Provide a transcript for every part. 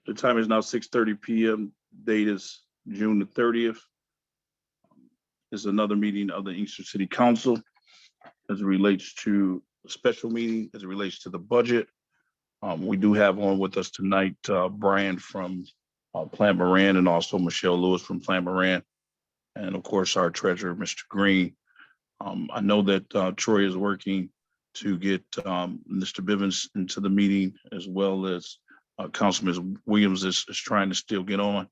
The time is now 6:30 p.m. Date is June the 30th. This is another meeting of the Inkster City Council as it relates to a special meeting, as it relates to the budget. We do have on with us tonight Brian from Plant Moran, and also Michelle Lewis from Plant Moran, and of course our treasurer, Mr. Green. I know that Troy is working to get Mr. Bivens into the meeting, as well as Councilman Williams is trying to still get on.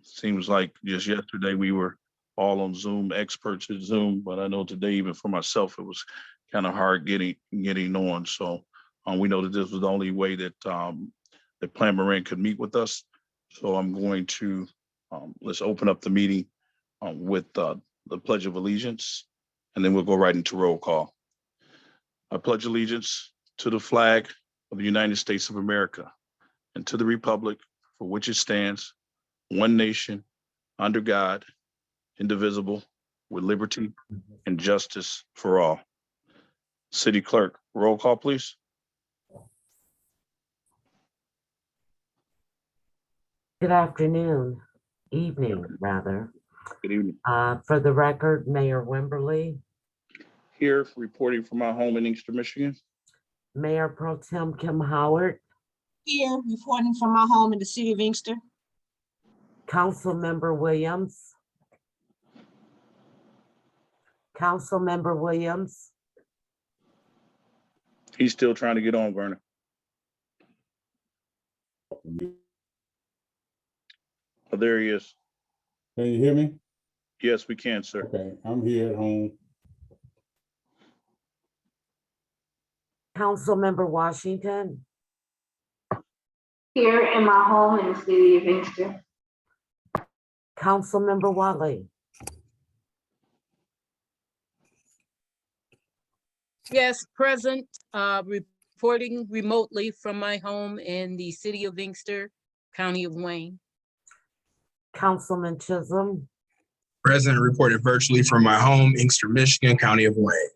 Seems like just yesterday we were all on Zoom, experts at Zoom, but I know today, even for myself, it was kind of hard getting on. So we know that this was the only way that that Plant Moran could meet with us. So I'm going to let's open up the meeting with the Pledge of Allegiance, and then we'll go right into roll call. I pledge allegiance to the flag of the United States of America and to the republic for which it stands, one nation, under God, indivisible, with liberty and justice for all. City Clerk, roll call, please. Good afternoon, evening rather. Good evening. For the record, Mayor Wimberly. Here, reporting from my home in Inkster, Michigan. Mayor Pro Tem Kim Howard. Here, reporting from my home in the city of Inkster. Councilmember Williams. Councilmember Williams. He's still trying to get on, Vernon. Oh, there he is. Can you hear me? Yes, we can, sir. Okay, I'm here at home. Councilmember Washington. Here in my home in the city of Inkster. Councilmember Watley. Yes, present, reporting remotely from my home in the city of Inkster, county of Wayne. Councilman Chisholm. Present, reported virtually from my home, Inkster, Michigan, county of Wayne.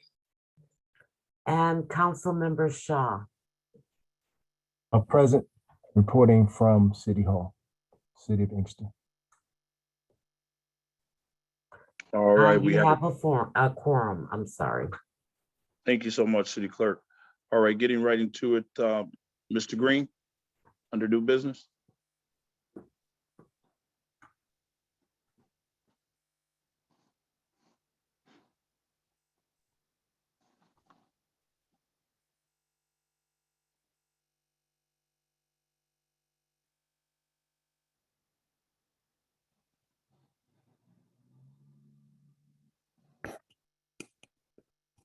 And Councilmember Shaw. I'm present, reporting from City Hall, City of Inkster. All right, we have a quorum. I'm sorry. Thank you so much, City Clerk. All right, getting right into it, Mr. Green, under new business.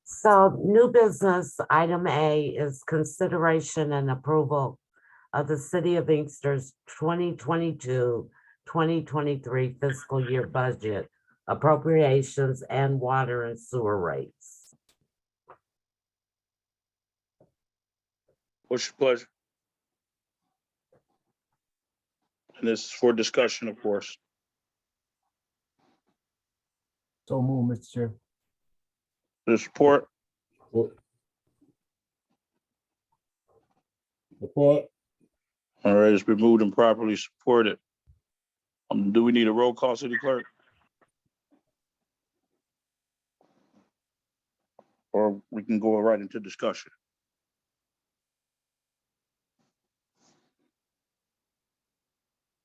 So new business, item A is consideration and approval of the City of Inkster's 2022-2023 fiscal year budget, appropriations, and water and sewer rates. What's your pleasure? And this is for discussion, of course. So move, Mr. Chair. The support. Report. All right, it's been moved and properly supported. Do we need a roll call, City Clerk? Or we can go right into discussion.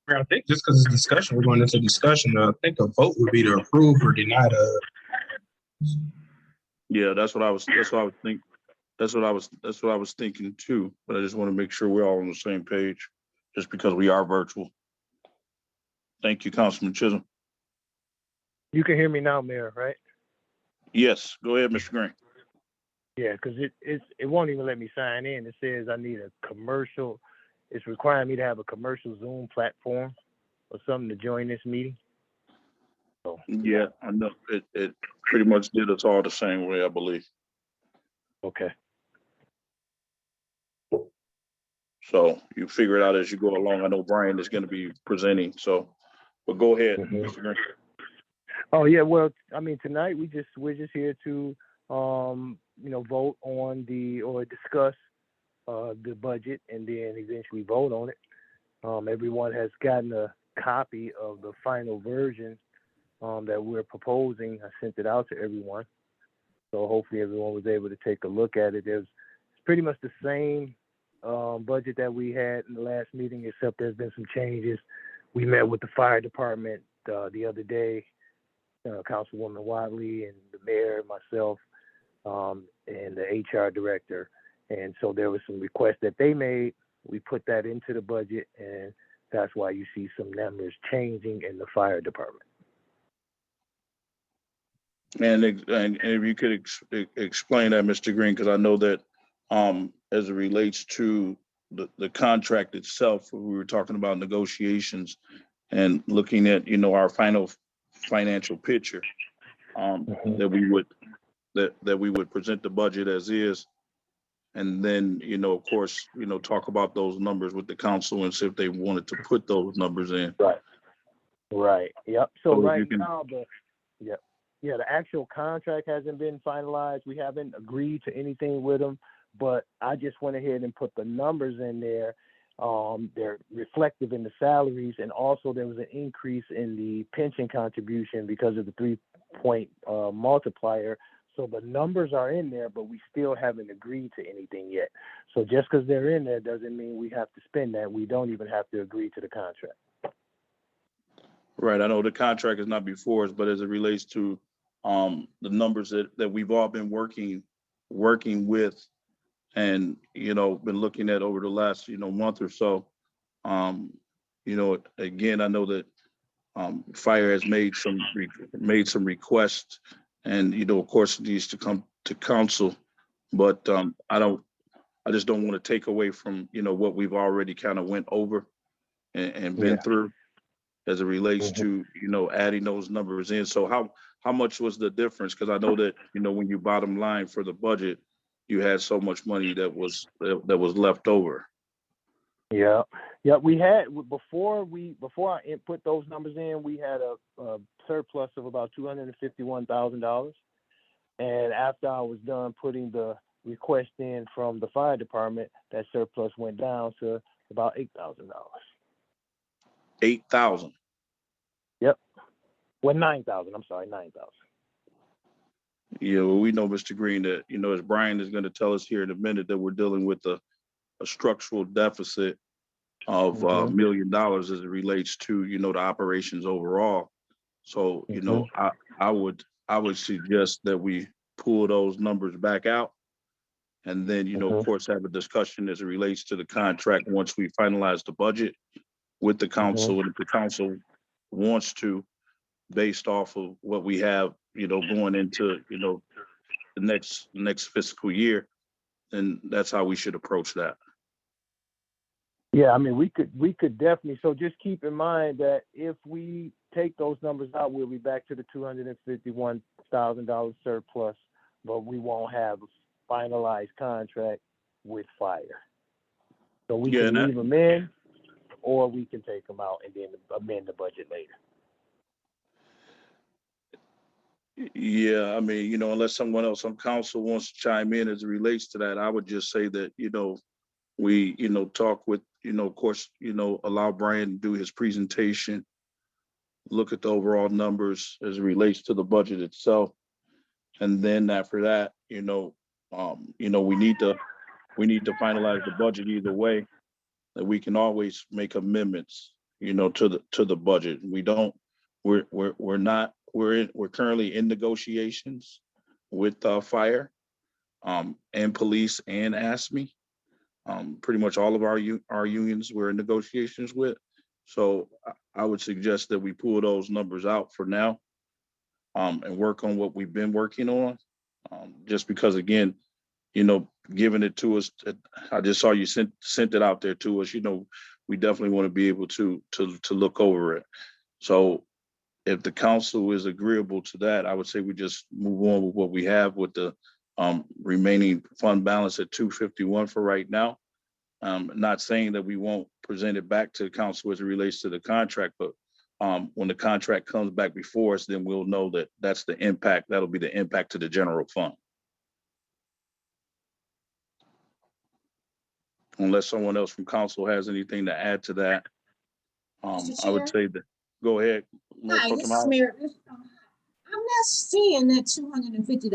I think just because it's discussion, we're going into discussion. I think a vote would be to approve or deny the. Yeah, that's what I was thinking. That's what I was thinking too. But I just want to make sure we're all on the same page, just because we are virtual. Thank you, Councilman Chisholm. You can hear me now, Mayor, right? Yes, go ahead, Mr. Green. Yeah, because it won't even let me sign in. It says I need a commercial. It's requiring me to have a commercial Zoom platform or something to join this meeting. So Yeah, I know it pretty much did us all the same way, I believe. okay. So you figure it out as you go along. I know Brian is going to be presenting, so but go ahead, Mr. Green. Oh yeah, well, I mean tonight we're just here to vote on or discuss the budget and then eventually vote on it. Everyone has gotten a copy of the final version that we're proposing. I sent it out to everyone. So hopefully everyone was able to take a look at it. It's pretty much the same budget that we had in the last meeting, except there's been some changes. We met with the fire department the other day, Councilwoman Wadley and the mayor, myself, and the HR director. And so there was some requests that they made. We put that into the budget, and that's why you see some numbers changing in the fire department. And if you could explain that, Mr. Green, because I know that as it relates to the contract itself, we were talking about negotiations and looking at, our final financial picture, that we would present the budget as is. And then, of course, talk about those numbers with the council and see if they wanted to put those numbers in. Right. Yep. So So if right you can- now, the actual contract hasn't been finalized. We haven't agreed to anything with them, but I just went ahead and put the numbers in there. They're reflective in the salaries, and also there was an increase in the pension contribution because of the 3-point multiplier. So the numbers are in there, but we still haven't agreed to anything yet. So just because they're in there doesn't mean we have to spend that. We don't even have to agree to the contract. Right. I know the contract is not before us, but as it relates to the numbers that we've all been working with and, been looking at over the last, month or so. Again, I know that fire has made some requests and, of course, it needs to come to council. But I just don't want to take away from, what we've already kind of went over and been through as it relates to, adding those numbers in. So how much was the difference? Because I know that, when you bottom line for the budget, you had so much money that was left over. Yeah. We had before I put those numbers in, we had a surplus of about $251,000, and after I was done putting the request in from the fire department, that surplus went down to about $8,000. 8,000. Yep. Well, 9,000. I'm sorry, 9,000. Yeah, well, we know, Mr. Green, that, as Brian is going to tell us here in a minute, that we're dealing with a structural deficit of $1 million as it relates to, the operations overall. So, I would suggest that we pull those numbers back out and then, of course, have a discussion as it relates to the contract once we finalize the budget with the council. And if the council wants to, based off of what we have, going into, the next fiscal year, then that's how we should approach that. Yeah, I mean, we could definitely. So just keep in mind that if we take those numbers out, we'll be back to the $251,000 surplus, but we won't have a finalized contract with fire. So we can leave them in, or we can take them out and then amend the budget later. Yeah, I mean, unless someone else on council wants to chime in as it relates to that, I would just say that, we, talk with, of course, allow Brian to do his presentation, look at the overall numbers as it relates to the budget itself. And then after that, we need to finalize the budget either way, that we can always make amendments, to the budget. We're currently in negotiations with fire, and police and ASME. Pretty much all of our unions we're in negotiations with. So I would suggest that we pull those numbers out for now, and work on what we've been working on. Just because, again, giving it to us, I just saw you sent it out there to us. We definitely want to be able to look over it. So if the council is agreeable to that, I would say we just move on with what we have with the remaining fund balance at 251 for right now. Not saying that we won't present it back to the council as it relates to the contract, but when the contract comes back before us, then we'll know that that's the impact. That'll be the impact to the general fund. Unless someone else from council has anything to add to that, Mr. I would Chair? say that, go ahead. Mayor Hi, Pro this Tem is Howard. Mayor. I'm not seeing that $250,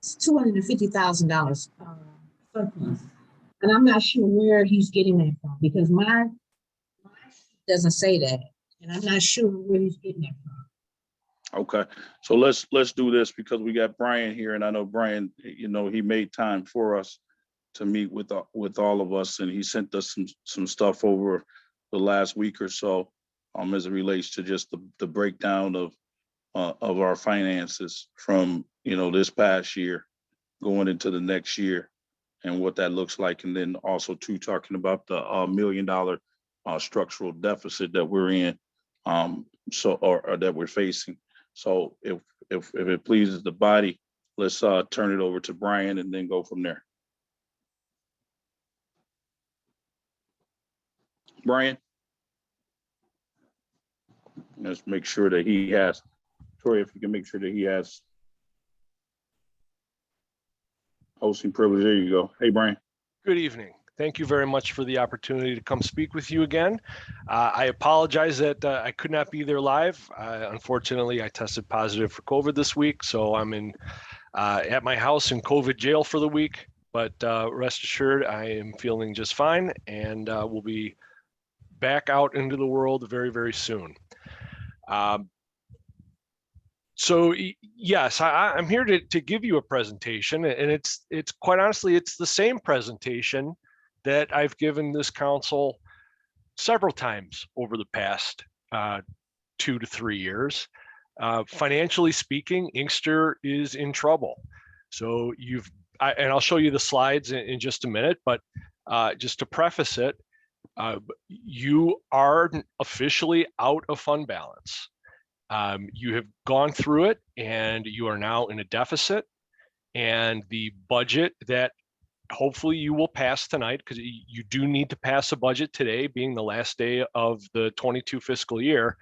$250,000 surplus. And I'm not sure where he's getting that from because my doesn't say that. And I'm not sure where he's getting that from. Okay, so let's do this because we got Brian here, and I know Brian, he made time for us to meet with all of us, and he sent us some stuff over the last week or so, as it relates to just the breakdown of our finances from this past year going into the next year and what that looks like, and then also too talking about the $1 million structural deficit that we're in, or that we're facing. So if it pleases the body, let's turn it over to Brian and then go from there. Brian, let's make sure that he has, Troy, if you can make sure that he has hosting privilege. There you go. Hey, Brian. Good evening. Thank you very much for the opportunity to come speak with you again. I apologize that I could not be there live. Unfortunately, I tested positive for COVID this week, so I'm at my house in COVID jail for the week. But rest assured, I am feeling just fine, and we'll be back out into the world very, very soon. So yes, I'm here to give you a presentation, and it's quite honestly, it's the same presentation that I've given this council several times over the past 2 to 3 years. Financially speaking, Inkster is in trouble. So and I'll show you the slides in just a minute, but just to preface it, you are officially out of fund balance. You have gone through it and you are now in a deficit, and the budget that hopefully you will pass tonight, because you do need to pass a budget today being the last day of the 22 fiscal year.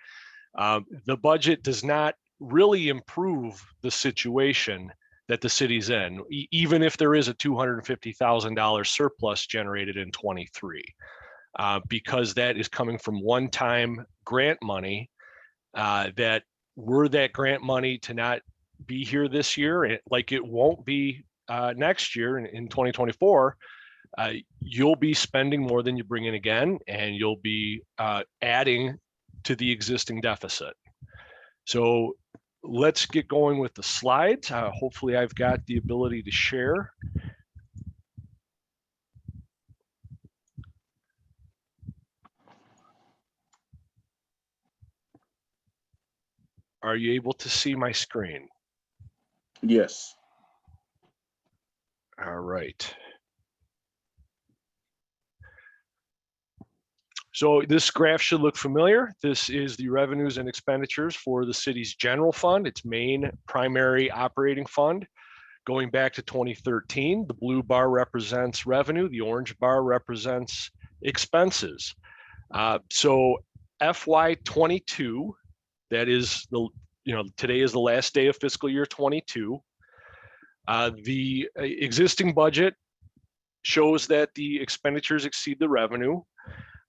The budget does not really improve the situation that the city's in, even if there is a $250,000 surplus generated in 23, because that is coming from one-time grant money that were that grant money to not be here this year, like it won't be next year in 2024, you'll be spending more than you bring in again, and you'll be adding to the existing deficit. So let's get going with the slides. Hopefully I've got the ability to share. Are you able to see my screen? Yes. All right. So this graph should look familiar. This is the revenues and expenditures for the city's general fund, its main primary operating fund. Going back to 2013, the blue bar represents revenue, the orange bar represents expenses. So FY22, that is today is the last day of fiscal year 22. The existing budget shows that the expenditures exceed the revenue.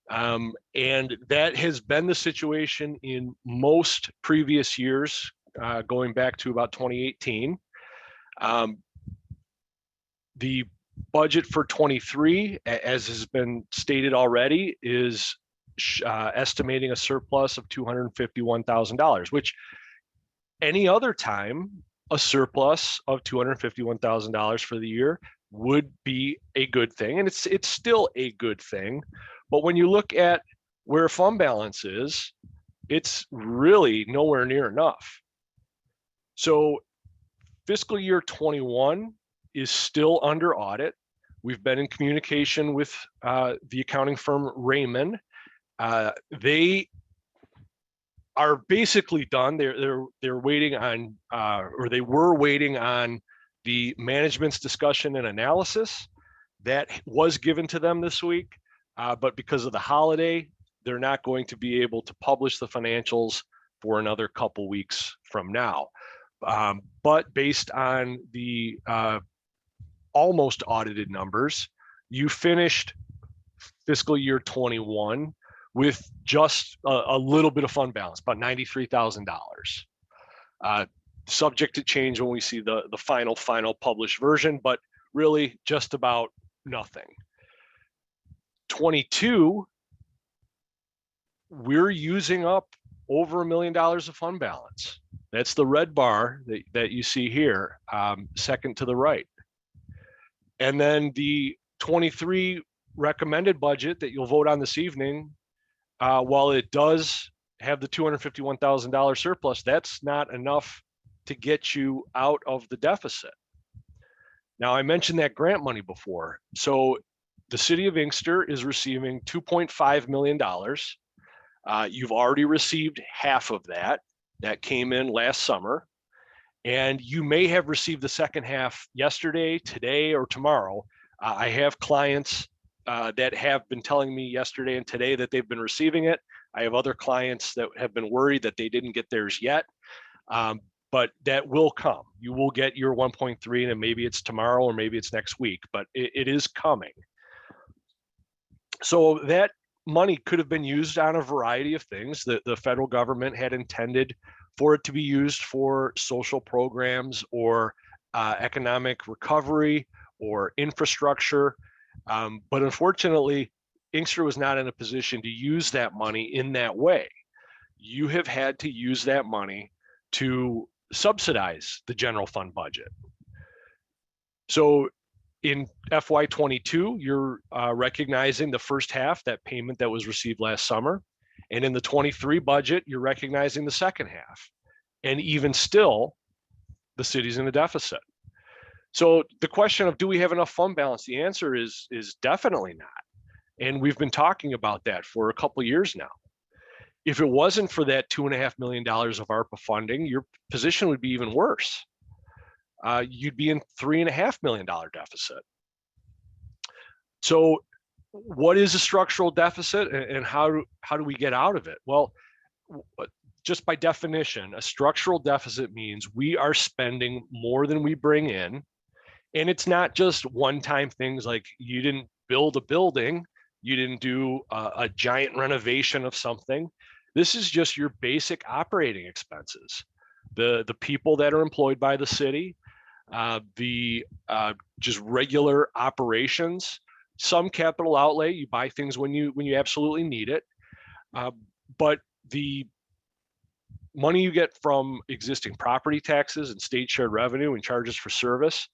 And that has been the situation in most previous years, going back to about 2018. The budget for 23, as has been stated already, is estimating a surplus of $251,000, which any other time, a surplus of $251,000 for the year would be a good thing. And it's still a good thing. But when you look at where fund balance is, it's really nowhere near enough. So fiscal year 21 is still under audit. We've been in communication with the accounting firm Raymond. They are basically done. They're waiting on, or they were waiting on the management's discussion and analysis that was given to them this week. But because of the holiday, they're not going to be able to publish the financials for another couple weeks from now. But based on the almost audited numbers, you finished fiscal year 21 with just a little bit of fund balance, about $93,000. Subject to change when we see the final published version, but really just about nothing. 22, we're using up over $1 million of fund balance. That's the red bar that you see here, second to the right. And then the 23 recommended budget that you'll vote on this evening, while it does have the $251,000 surplus, that's not enough to get you out of the deficit. Now, I mentioned that grant money before. So the city of Inkster is receiving $2.5 million. You've already received half of that. That came in last summer. And you may have received the second half yesterday, today, or tomorrow. I have clients that have been telling me yesterday and today that they've been receiving it. I have other clients that have been worried that they didn't get theirs yet. But that will come. You will get your 1.3, and maybe it's tomorrow or maybe it's next week, but it is coming. So that money could have been used on a variety of things. The federal government had intended for it to be used for social programs or economic recovery or infrastructure. But unfortunately, Inkster was not in a position to use that money in that way. You have had to use that money to subsidize the general fund budget. So in FY22, you're recognizing the first half, that payment that was received last summer. And in the 23 budget, you're recognizing the second half. And even still, the city's in a deficit. So the question of, do we have enough fund balance? The answer is definitely not. And we've been talking about that for a couple of years now. If it wasn't for that $2.5 million of ARPA funding, your position would be even worse. You'd be in $3.5 million deficit. So what is a structural deficit, and how do we get out of it? Well, just by definition, a structural deficit means we are spending more than we bring in. And it's not just one-time things like you didn't build a building, you didn't do a giant renovation of something. This is just your basic operating expenses. The people that are employed by the city, just regular operations, some capital outlay, you buy things when you absolutely need it. But the money you get from existing property taxes and state shared revenue and charges for service,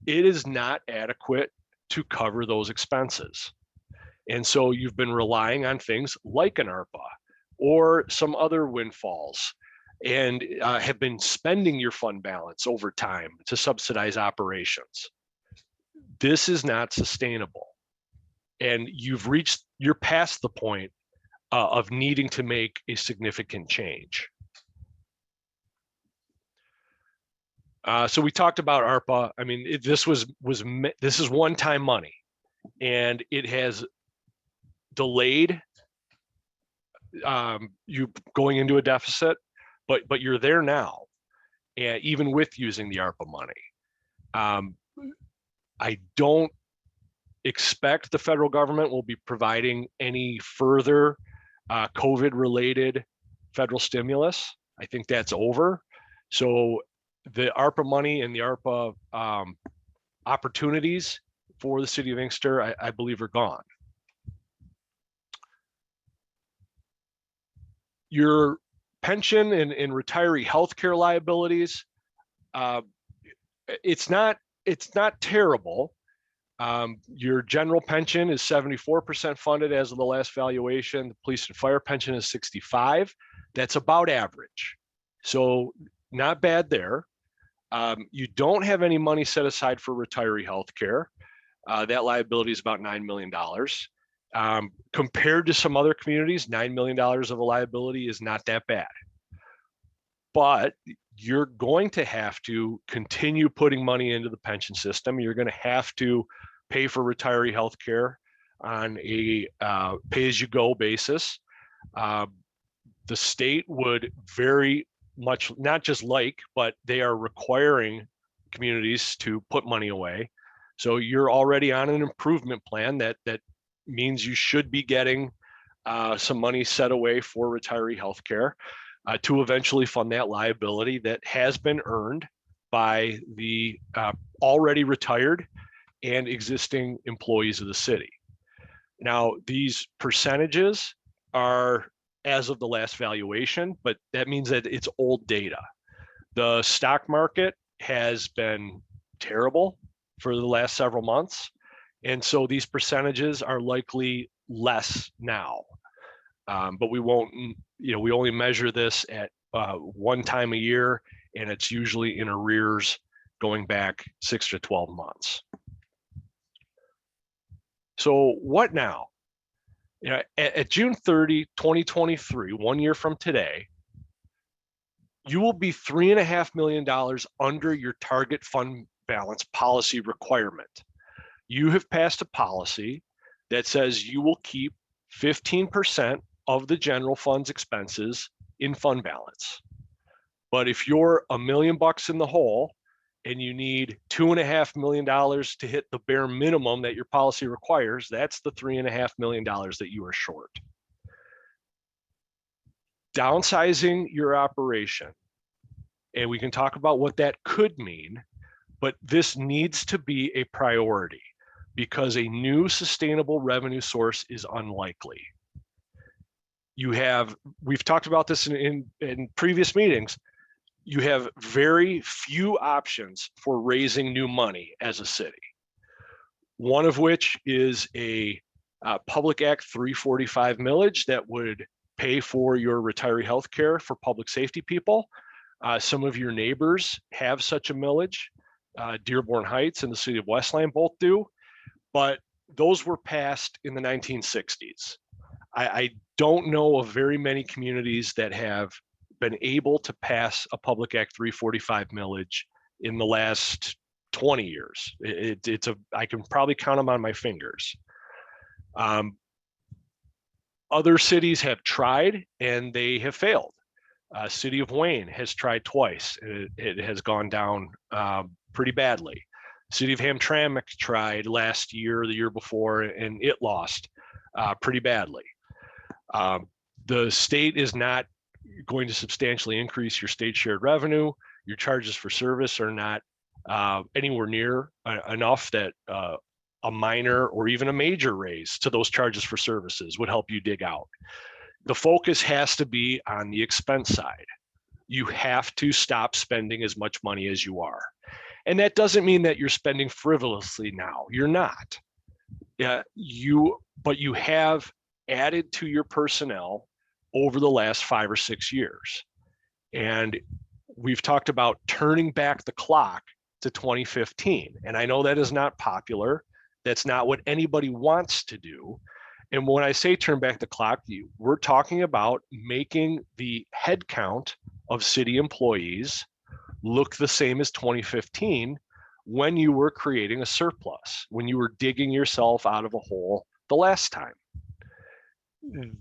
it is not adequate to cover those expenses. And so you've been relying on things like an ARPA or some other windfalls, and have been spending your fund balance over time to subsidize operations. This is not sustainable. And you're past the point of needing to make a significant change. So we talked about ARPA. I mean, this is one-time money, and it has delayed you going into a deficit, but you're there now, and even with using the ARPA money. I don't expect the federal government will be providing any further COVID-related federal stimulus. I think that's over. So the ARPA money and the ARPA opportunities for the city of Inkster, I believe, are gone. Your pension and retiree healthcare liabilities, it's not terrible. Your general pension is 74% funded as of the last valuation. The police and fire pension is 65%. That's about average. So not bad there. You don't have any money set aside for retiree healthcare. That liability is about $9 million. Compared to some other communities, $9 million of a liability is not that bad. But you're going to have to continue putting money into the pension system. You're going to have to pay for retiree healthcare on a pay-as-you-go basis. The state would very much, not just but they are requiring communities to put money away. So you're already on an improvement plan that means you should be getting some money set away for retiree healthcare to eventually fund that liability that has been earned by the already retired and existing employees of the city. Now, these percentages are as of the last valuation, but that means that it's old data. The stock market has been terrible for the last several months. And so these percentages are likely less now. But we won't, we only measure this at one time a year, and it's usually in arrears going back 6 to 12 months. So what now? At June 30, 2023, 1 year from today, you will be $3.5 million under your target fund balance policy requirement. You have passed a policy that says you will keep 15% of the general fund's expenses in fund balance. But if you're $1 million in the hole and you need $2.5 million to hit the bare minimum that your policy requires, that's the $3.5 million that you are short. Downsizing your operation, and we can talk about what that could mean, but this needs to be a priority because a new sustainable revenue source is unlikely. We've talked about this in previous meetings, you have very few options for raising new money as a city. One of which is a Public Act 345 millage that would pay for your retiree health care for public safety people. Some of your neighbors have such a millage. Dearborn Heights and the city of Westland both do, but those were passed in the 1960s. I don't know of very many communities that have been able to pass a Public Act 345 millage in the last 20 years. I can probably count them on my fingers. Other cities have tried and they have failed. City of Wayne has tried twice. It has gone down pretty badly. City of Hamtramck tried last year, the year before, and it lost pretty badly. The state is not going to substantially increase your state shared revenue. Your charges for service are not anywhere near enough that a minor or even a major raise to those charges for services would help you dig out. The focus has to be on the expense side. You have to stop spending as much money as you are. And that doesn't mean that you're spending frivolously now. You're not. But you have added to your personnel over the last 5 or 6 years. And we've talked about turning back the clock to 2015. And I know that is not popular. That's not what anybody wants to do. And when I say turn back the clock, we're talking about making the headcount of city employees look the same as 2015 when you were creating a surplus, when you were digging yourself out of a hole the last time.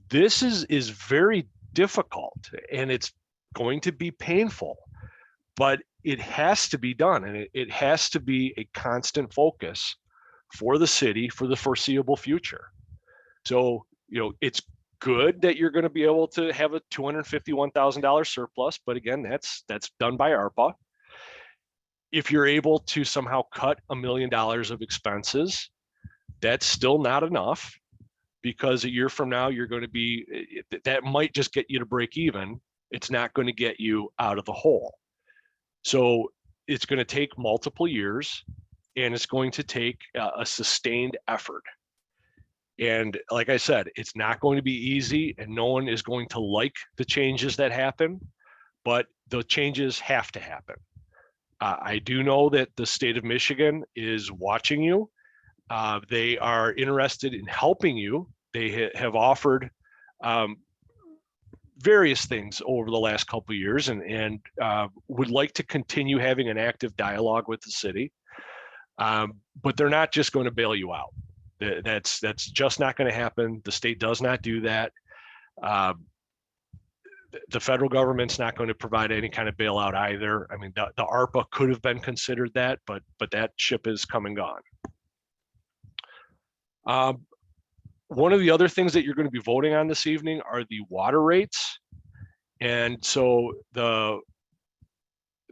This is very difficult and it's going to be painful, but it has to be done, and it has to be a constant focus for the city for the foreseeable future. So, it's good that you're going to be able to have a $251,000 surplus, but again, that's done by ARPA. If you're able to somehow cut $1 million of expenses, that's still not enough, because a year from now, you're going to be, that might just get you to break even. It's not going to get you out of the hole. So it's going to take multiple years, and it's going to take a sustained effort. And like I said, it's not going to be easy, and no one is going to like the changes that happen, but the changes have to happen. I do know that the state of Michigan is watching you. They are interested in helping you. They have offered various things over the last couple of years, and would like to continue having an active dialogue with the city. But they're not just going to bail you out. That's just not going to happen. The state does not do that. The federal government's not going to provide any kind of bailout either. I mean, the ARPA could have been considered that, but that ship is come and gone. One of the other things that you're going to be voting on this evening are the water rates. And so the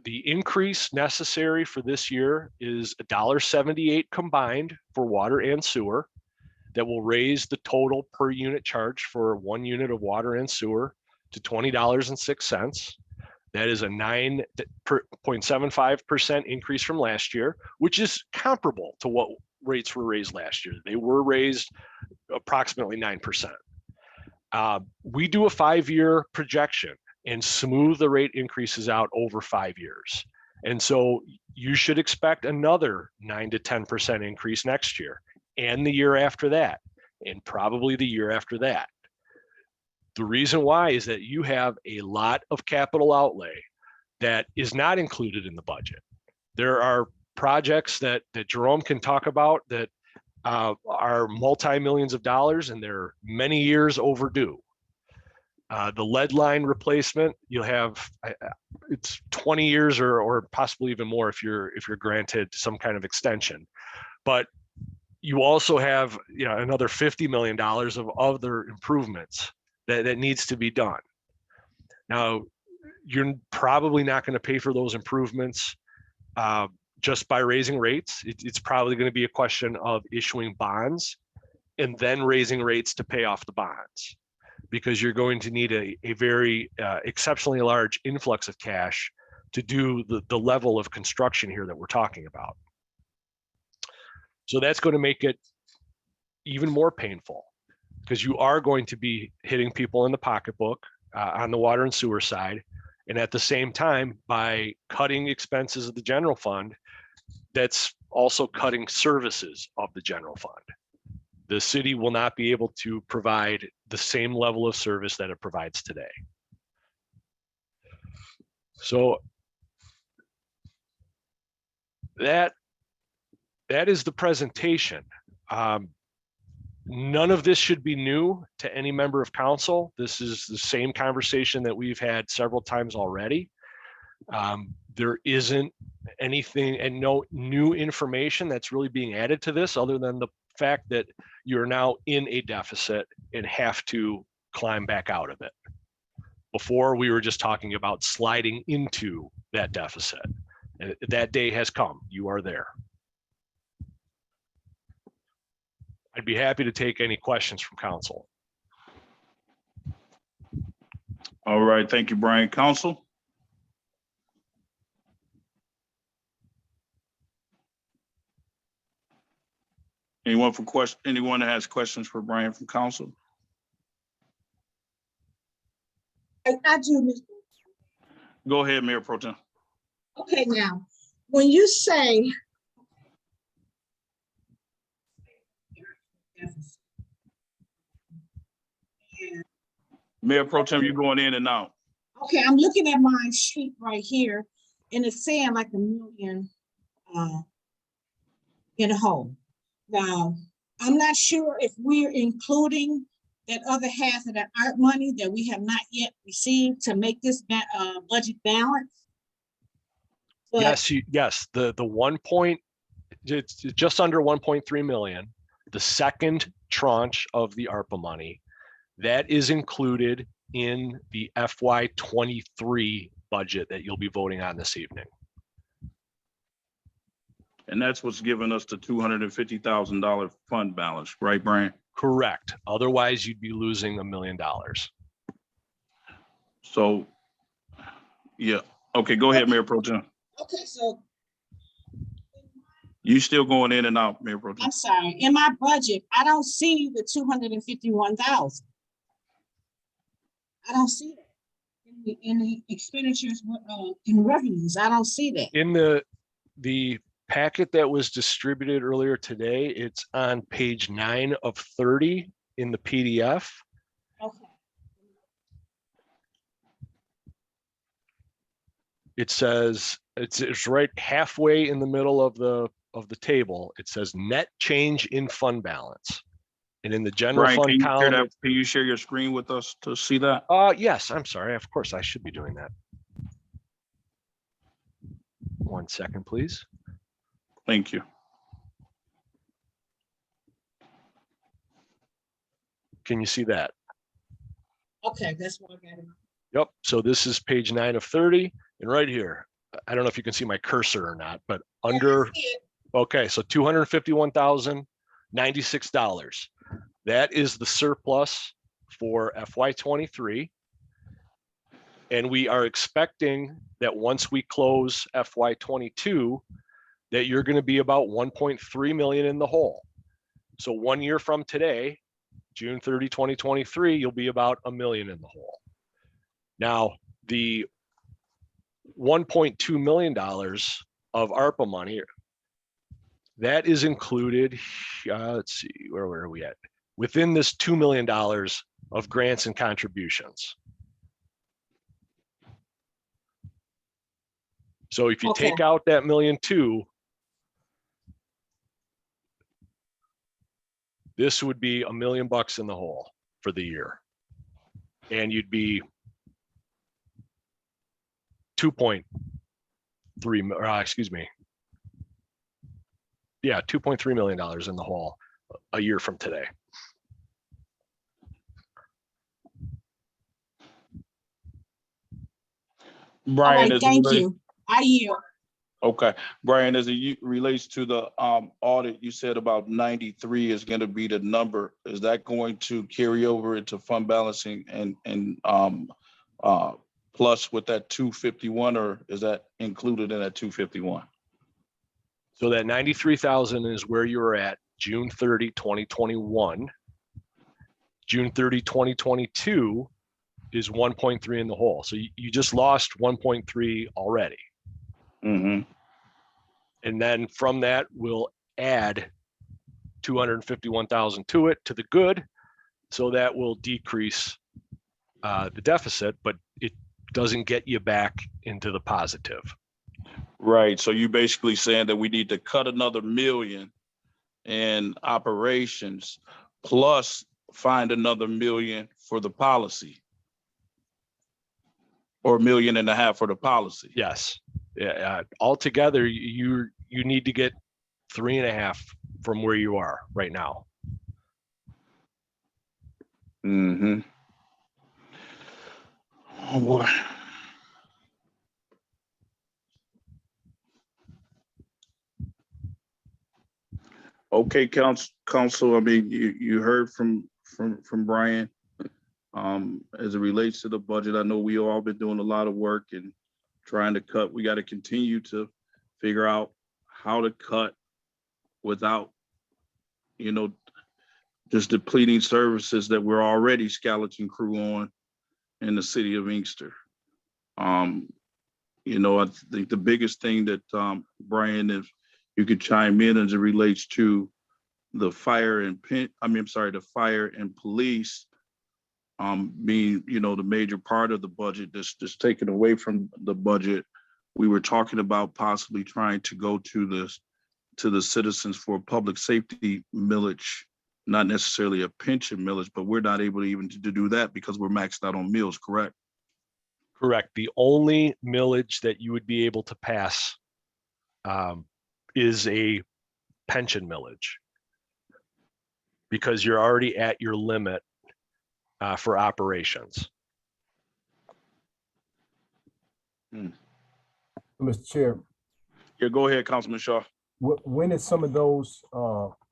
increase necessary for this year is $1.78 combined for water and sewer. That will raise the total per unit charge for 1 unit of water and sewer to $20.06. That is a 9.75% increase from last year, which is comparable to what rates were raised last year. They were raised approximately 9%. We do a 5-year projection and smooth the rate increases out over 5 years. And so you should expect another 9 to 10% increase next year and the year after that, and probably the year after that. The reason why is that you have a lot of capital outlay that is not included in the budget. There are projects that Jerome can talk about that are multi-millions of dollars and they're many years overdue. The lead line replacement, you'll have, it's 20 years or possibly even more if you're granted some kind of extension. But you also have, another $50 million of other improvements that needs to be done. Now, you're probably not going to pay for those improvements just by raising rates. It's probably going to be a question of issuing bonds and then raising rates to pay off the bonds, because you're going to need a very exceptionally large influx of cash to do the level of construction here that we're talking about. So that's going to make it even more painful, because you are going to be hitting people in the pocketbook on the water and sewer side. And at the same time, by cutting expenses of the general fund, that's also cutting services of the general fund. The city will not be able to provide the same level of service that it provides today. So that is the presentation. None of this should be new to any member of council. This is the same conversation that we've had several times already. There isn't anything and no new information that's really being added to this, other than the fact that you're now in a deficit and have to climb back out of it. Before, we were just talking about sliding into that deficit. And that day has come. You are there. I'd be happy to take any questions from council. All right, thank you, Brian. Council? Anyone that has questions for Brian from council? I do, Mr. Go ahead, Mayor Pro Tem. Okay, now, when you say Mayor Pro Tem, you're going in and out. okay, I'm looking at my sheet right here, and it's saying like $1 million in a hole. Now, I'm not sure if we're including that other half of that art money that we have not yet received to make this budget balance. But Yes, the 1 point, it's just under 1.3 million. The second tranche of the ARPA money, that is included in the FY23 budget that you'll be voting on this evening. And that's what's giving us the $250,000 fund balance, right, Brian? Correct. Otherwise, you'd be losing $1 million. So, yeah. Okay, go ahead, Mayor Pro Tem. okay, so You still going in and out, Mayor Pro Tem. I'm sorry, in my budget, I don't see the 251,000. I don't see that in the expenditures, in revenues. I don't see that. In the packet that was distributed earlier today, it's on page 9 of 30 in the PDF. Okay. It says, it's right halfway in the middle of the table. It says net change in fund balance. And in the general Brian, fund column. can you share your screen with us to see that? Yes, I'm sorry. Of course, I should be doing that. 1 second, please. Thank you. Can you see that? Okay, that's what I got. Yep. So this is page 9 of 30, and right here, I don't know if you can see my cursor or not, but under, okay, so $251,096. That is the surplus for FY23. And we are expecting that once we close FY22, that you're going to be about 1.3 million in the hole. So 1 year from today, June 30, 2023, you'll be about $1 million in the hole. Now, the $1.2 million of ARPA money, that is included, let's see, where are we at? Within this $2 million of grants and contributions. So if you Okay. take out that $1.2 million, this would be $1 million in the hole for the year. And you'd be 2.3, excuse me. Yeah, $2.3 million in the hole a year from today. All Brian, right, as it thank relates- you. I yield. Okay, Brian, as it relates to the audit, you said about 93 is going to be the number. Is that going to carry over into fund balancing and plus with that 251, or is that included in that 251? So that 93,000 is where you were at June 30, 2021. June 30, 2022 is 1.3 in the hole. So you just lost 1.3 already. Mm-hmm. And then from that, we'll add 251,000 to it, to the good. So that will decrease the deficit, but it doesn't get you back into the positive. Right. So you basically saying that we need to cut another $1 million in operations plus find another $1 million for the policy, or $1.5 million for the policy. Yes. Yeah. Altogether, you need to get 3.5 from where you are right now. Mm-hmm. Oh boy. Okay, council. I mean, you heard from Brian. As it relates to the budget, I know we all been doing a lot of work and trying to cut. We got to continue to figure out how to cut without, just depleting services that we're already skeleton crew on in the city of Inkster. I think the biggest thing that Brian, if you could chime in as it relates to the fire and the fire and police being, the major part of the budget that's just taken away from the budget. We were talking about possibly trying to go to the Citizens for Public Safety millage, not necessarily a pension millage, but we're not able to even to do that because we're maxed out on meals, correct? Correct. The only millage that you would be able to pass is a pension millage, because you're already at your limit for operations. Mr. Chair, Yeah, go ahead, Councilman Shaw. when is some of those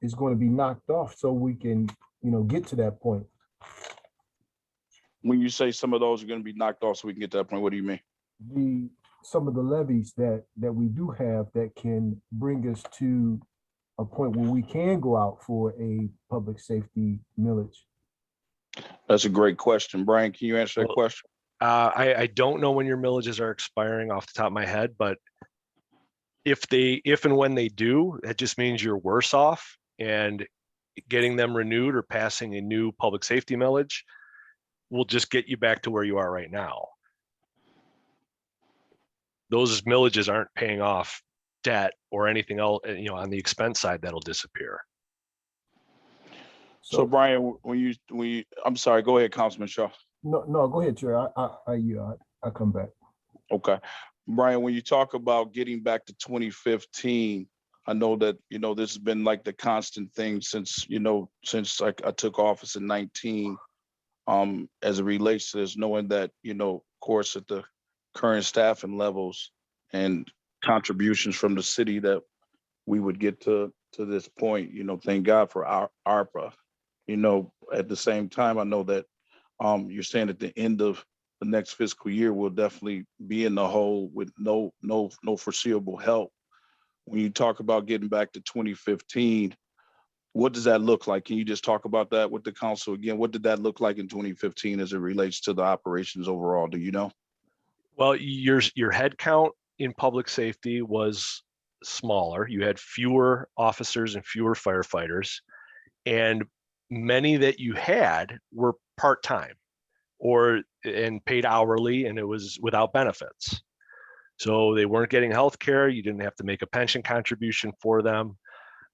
is going to be knocked off so we can, get to that point? When you say some of those are going to be knocked off so we can get to that point, what do you mean? Some of the levies that we do have that can bring us to a point where we can go out for a public safety millage. That's a great question. Brian, can you answer that question? I don't know when your millages are expiring off the top of my head, but if and when they do, that just means you're worse off, and getting them renewed or passing a new public safety millage will just get you back to where you are right now. Those millages aren't paying off debt or anything else, on the expense side that'll disappear. So Brian, I'm sorry, go ahead, Councilman Shaw. No, go ahead, Chair. I come back. Okay. Brian, when you talk about getting back to 2015 I know that, this has been like the constant thing since, since I took office in 19, as it relates to this, knowing that, of course, at the current staffing levels and contributions from the city that we would get to this point, thank God for our ARPA. At the same time, I know that you're saying at the end of the next fiscal year, we'll definitely be in the hole with no foreseeable help. When you talk about getting back to 2015, what does that look like? Can you just talk about that with the council again? What did that look like in 2015 as it relates to the operations overall? Do you know? Well, your head count in public safety was smaller. You had fewer officers and fewer firefighters, and many that you had were part-time and paid hourly, and it was without benefits. So they weren't getting health care. You didn't have to make a pension contribution for them.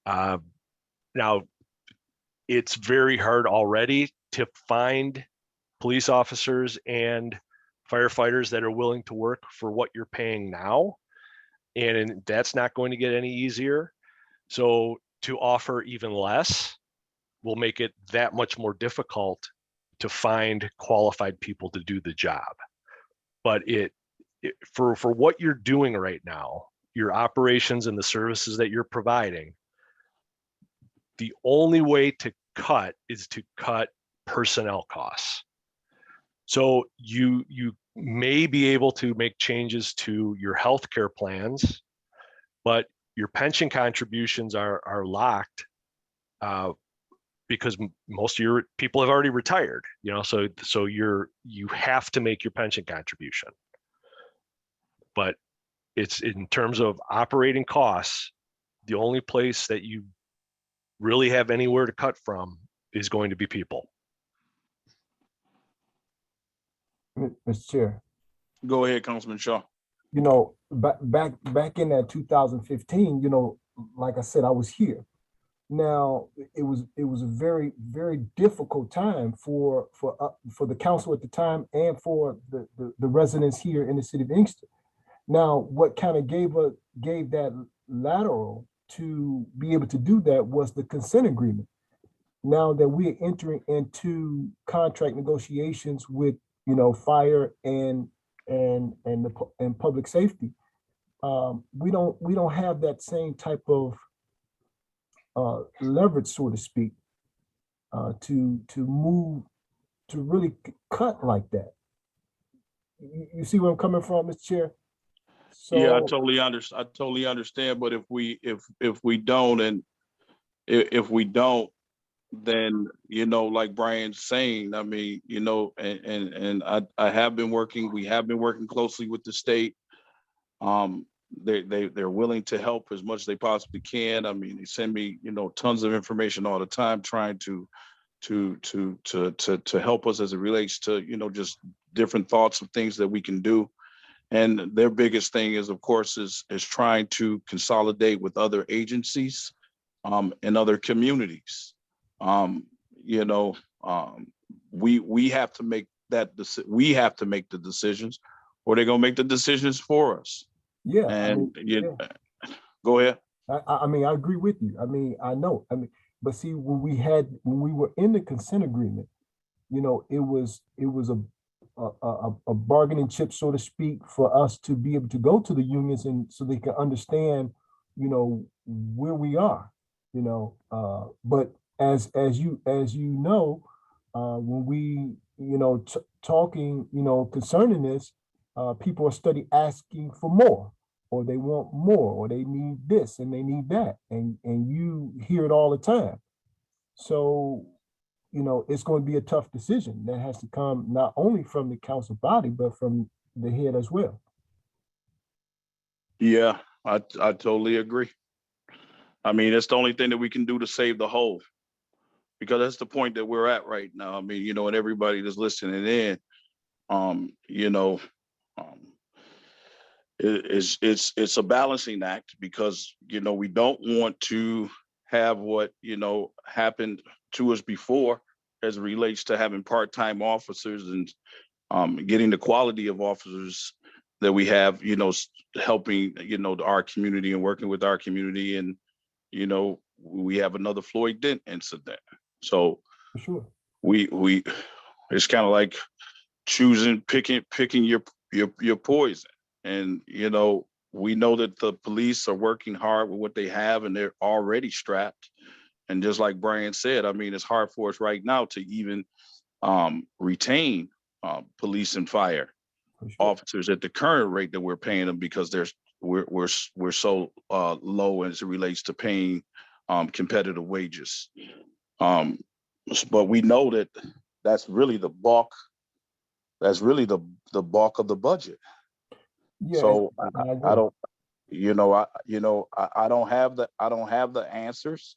Now, it's very hard already to find police officers and firefighters that are willing to work for what you're paying now. And that's not going to get any easier. So to offer even less will make it that much more difficult to find qualified people to do the job. But for what you're doing right now, your operations and the services that you're providing, the only way to cut is to cut personnel costs. So you may be able to make changes to your healthcare plans, but your pension contributions are locked because most of your people have already retired. So you have to make your pension contribution. But it's in terms of operating costs, the only place that you really have anywhere to cut from is going to be people. Mr. Chair, Go ahead, Councilman Shaw. back in that 2015, like I said, I was here. Now it was a very, very difficult time for the council at the time and for the residents here in the city of Inkster. Now, what kind of gave that lateral to be able to do that was the consent agreement. Now that we're entering into contract negotiations with fire and public safety, we don't have that same type of leverage, so to speak, to move to really cut like that. You see where I'm coming from, Mr. Chair? So, Yeah, I totally understand. But if we don't, then like Brian's saying, I mean, and I have been working. We have been working closely with the state. They're willing to help as much as they possibly can. I mean, they send me tons of information all the time, trying to help us as it relates to just different thoughts of things that we can do. And their biggest thing is, of course, is trying to consolidate with other agencies and other communities. We have to make we have to make the decisions, or they're gonna make the decisions for us. yeah, And go ahead. I mean, I agree with you. I mean, I know. I mean, but see, when we were in the consent agreement, it was a bargaining chip, so to speak, for us to be able to go to the unions and so they can understand, where we are, but as you know, when we, talking, concerning this, people are steady asking for more, or they want more, or they need this and they need that. And you hear it all the time. So, it's going to be a tough decision that has to come not only from the council body, but from the head as well. Yeah, I totally agree. I mean, it's the only thing that we can do to save the whole, because that's the point that we're at right now. I mean, and everybody that's listening in, it's a balancing act, because we don't want to have what happened to us before as it relates to having part-time officers and getting the quality of officers that we have, helping, our community and working with our community. And, we have another Floyd Dent incident. So For sure. we it's kind of like picking your poison. And, we know that the police are working hard with what they have and they're already strapped. And just like Brian said, I mean, it's hard for us right now to even retain police and fire For sure. officers at the current rate that we're paying them, because we're so low as it relates to paying competitive wages. But we know that that's really the bulk. That's really the bulk of the budget. Yeah, So I agree. I don't, I don't have the answers,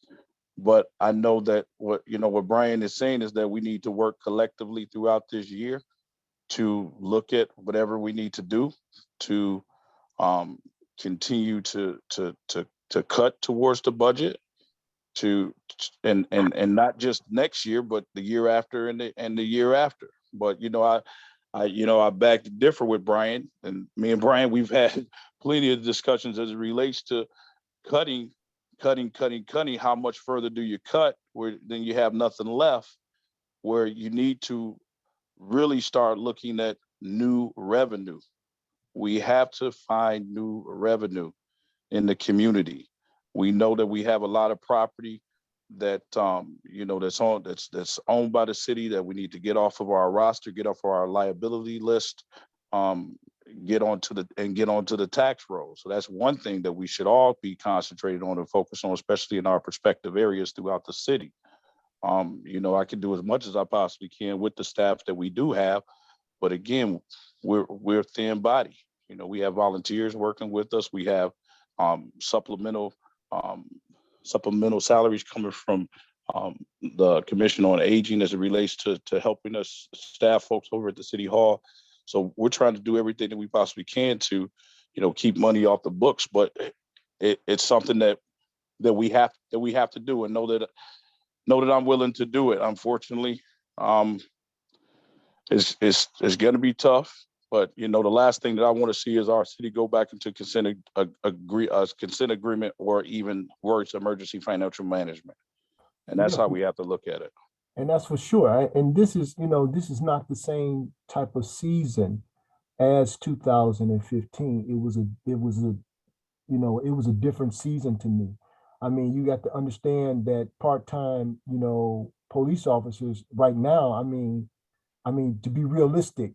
but I know that what Brian is saying is that we need to work collectively throughout this year to look at whatever we need to do to continue to cut towards the budget, and not just next year, but the year after and the year after. But I beg to differ with Brian, and me and Brian, we've had plenty of discussions as it relates to cutting. How much further do you cut where then you have nothing left, where you need to really start looking at new revenue. We have to find new revenue in the community. We know that we have a lot of property that that's owned by the city that we need to get off of our roster, get off of our liability list, get onto the tax roll. So that's one thing that we should all be concentrated on and focus on, especially in our prospective areas throughout the city. I can do as much as I possibly can with the staff that we do have, but again, we're a thin body. We have volunteers working with us. We have supplemental salaries coming from the Commission on Aging as it relates to helping us staff folks over at the City Hall. So we're trying to do everything that we possibly can to, keep money off the books. But it's something that we have to do, and know that I'm willing to do it. Unfortunately, it's going to be tough. But the last thing that I want to see is our city go back into consent agreement, or even worse, emergency financial management. And that's Yeah. how we have to look at it. And that's for sure. And this is not the same type of season as 2015. It was a different season to me. I mean, you got to understand that part-time, police officers right now, I mean, to be realistic,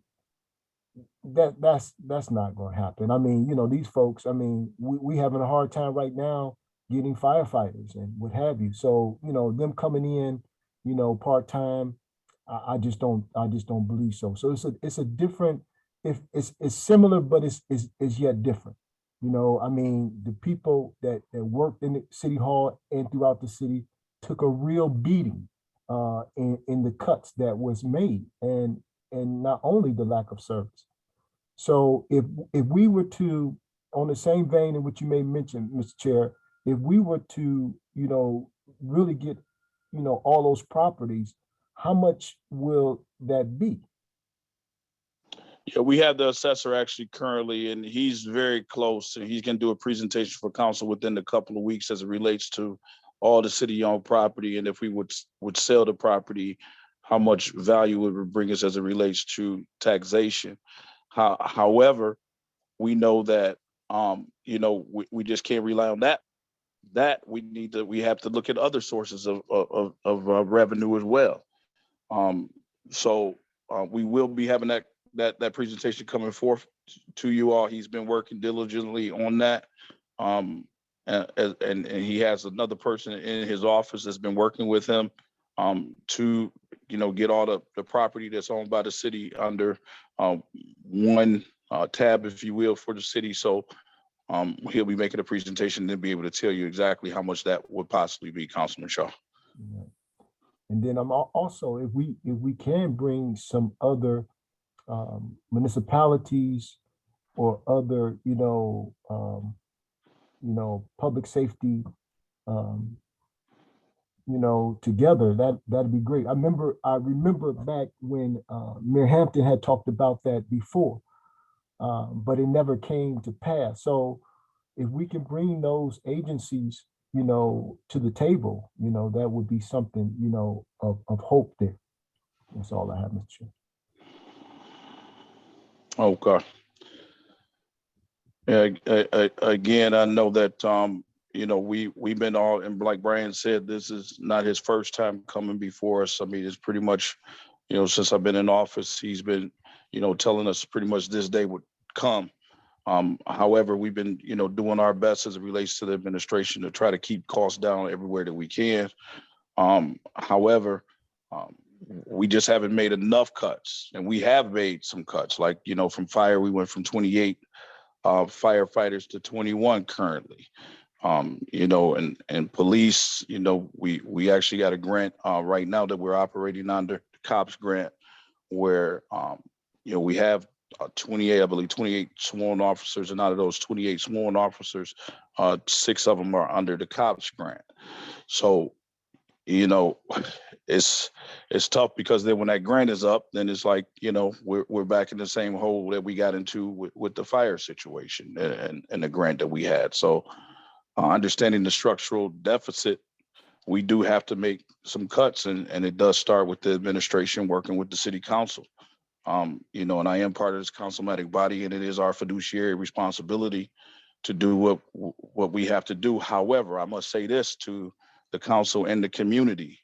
that's not going to happen. I mean, these folks, I mean, we having a hard time right now getting firefighters and what have you. So, them coming in, part-time, I just don't believe so. So it's a different, if it's similar, but it's yet different. I mean, the people that worked in the City Hall and throughout the city took a real beating in the cuts that was made, and not only the lack of service. So if we were to, on the same vein in which you may mention, Mr. Chair, if we were to, really get, all those properties, how much will that be? Yeah, we have the assessor actually currently, and he's very close, and he's going to do a presentation for council within a couple of weeks as it relates to all the city-owned property, and if we would sell the property, how much value it would bring us as it relates to taxation. However, we know that we just can't rely on that. We have to look at other sources of revenue as well. So we will be having that presentation coming forth to you all. He's been working diligently on that. And he has another person in his office that's been working with him to get all the property that's owned by the city under one tab, if you will, for the city. So he'll be making a presentation and be able to tell you exactly how much that would possibly be, Councilman Shaw. Yeah. And then I'm also, if we can bring some other municipalities or other, public safety, together, that'd be great. I remember back when Mayor Hampton had talked about that before. but it never came to pass. So if we can bring those agencies, to the table, that would be something, of hope there. That's all I have, Mr. Chair. Okay. Yeah, again, I know that, we've been all, and like Brian said, this is not his first time coming before us. I mean, it's pretty much, since I've been in office, he's been, telling us pretty much this day would come. However, we've been, doing our best as it relates to the administration to try to keep costs down everywhere that we can. However, we just haven't made enough cuts, and we have made some cuts. Like, from fire, we went from 28 firefighters to 21 currently. And police, we actually got a grant right now that we're operating under, the COPS grant, where we have 28, I believe 28 sworn officers, and out of those 28 sworn officers, 6 of them are under the COPS grant. So, it's tough, because then when that grant is up, then it's like, we're back in the same hole that we got into with the fire situation and the grant that we had. So understanding the structural deficit, we do have to make some cuts, and it does start with the administration working with the city council. And I am part of this councilmatic body, and it is our fiduciary responsibility to do what we have to do. However, I must say this to the council and the community.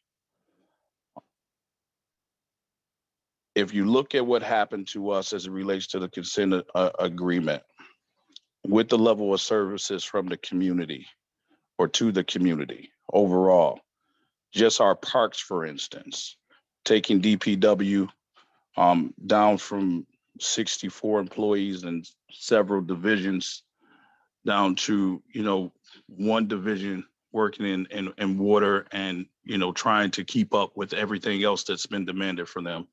If you look at what happened to us as it relates to the consent agreement, with the level of services from the community, or to the community overall, just our parks, for instance, taking DPW down from 64 employees and several divisions down to, one division working in water, and, trying to keep up with everything else that's been demanded from them,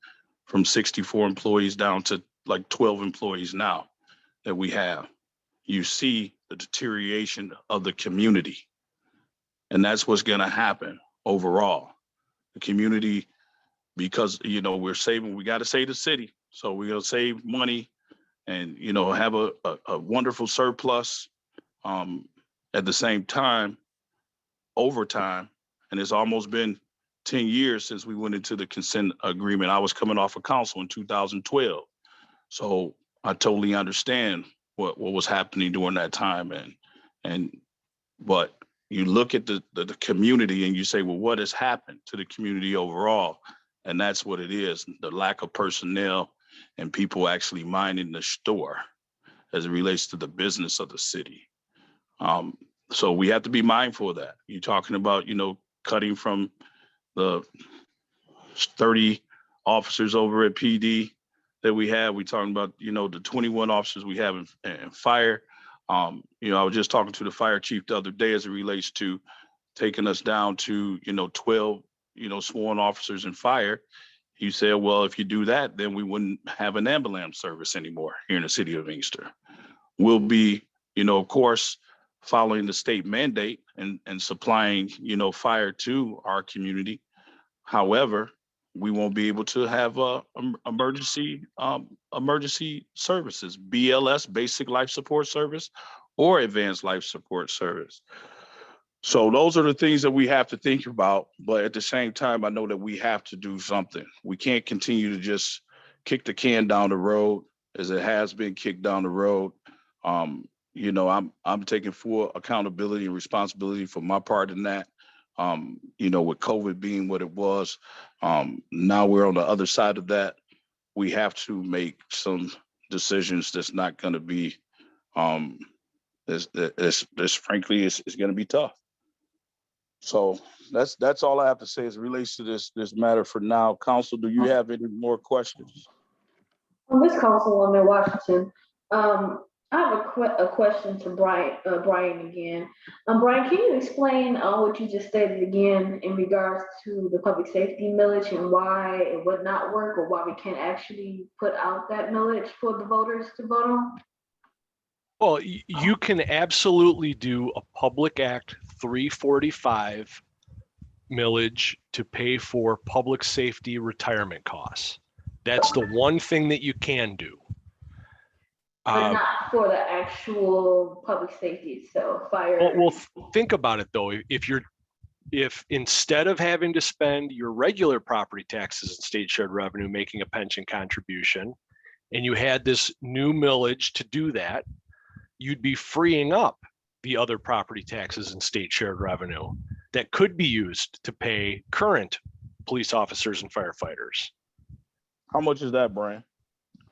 from 64 employees down to like 12 employees now that we have. You see the deterioration of the community. And that's what's going to happen overall. The community, because, we're saving, we got to save the city. So we're going to save money and, have a wonderful surplus. At the same time, over time, and it's almost been 10 years since we went into the consent agreement. I was coming off of council in 2012. So I totally understand what was happening during that time. But you look at the community and you say, well, what has happened to the community overall? And that's what it is, the lack of personnel and people actually minding the store as it relates to the business of the city. So we have to be mindful of that. You're talking about, cutting from the 30 officers over at PD that we have. We're talking about, the 21 officers we have in fire. I was just talking to the fire chief the other day as it relates to taking us down to, 12, sworn officers in fire. He said, well, if you do that, then we wouldn't have an ambulance service anymore here in the city of Inkster. We'll be, of course, following the state mandate and supplying, fire to our community. However, we won't be able to have emergency services, BLS, basic life support service, or advanced life support service. So those are the things that we have to think about. But at the same time, I know that we have to do something. We can't continue to just kick the can down the road as it has been kicked down the road. I'm taking full accountability and responsibility for my part in that. With COVID being what it was, now we're on the other side of that. We have to make some decisions that's not going to be, this frankly is going to be tough. So that's all I have to say as it relates to this matter for now. Council, do you have any more questions? On this Councilwoman Washington, I have a question to Brian again. Brian, can you explain what you just stated again in regards to the public safety millage and why it would not work, or why we can't actually put out that millage for the voters to vote on? Well, you can absolutely do a Public Act 345 millage to pay for public safety retirement costs. That's the one thing that you can do. but Uh, not for the actual public safety itself, fire. think about it though. If instead of having to spend your regular property taxes and state shared revenue making a pension contribution, and you had this new millage to do that, you'd be freeing up the other property taxes and state shared revenue that could be used to pay current police officers and firefighters. How much is that, Brian?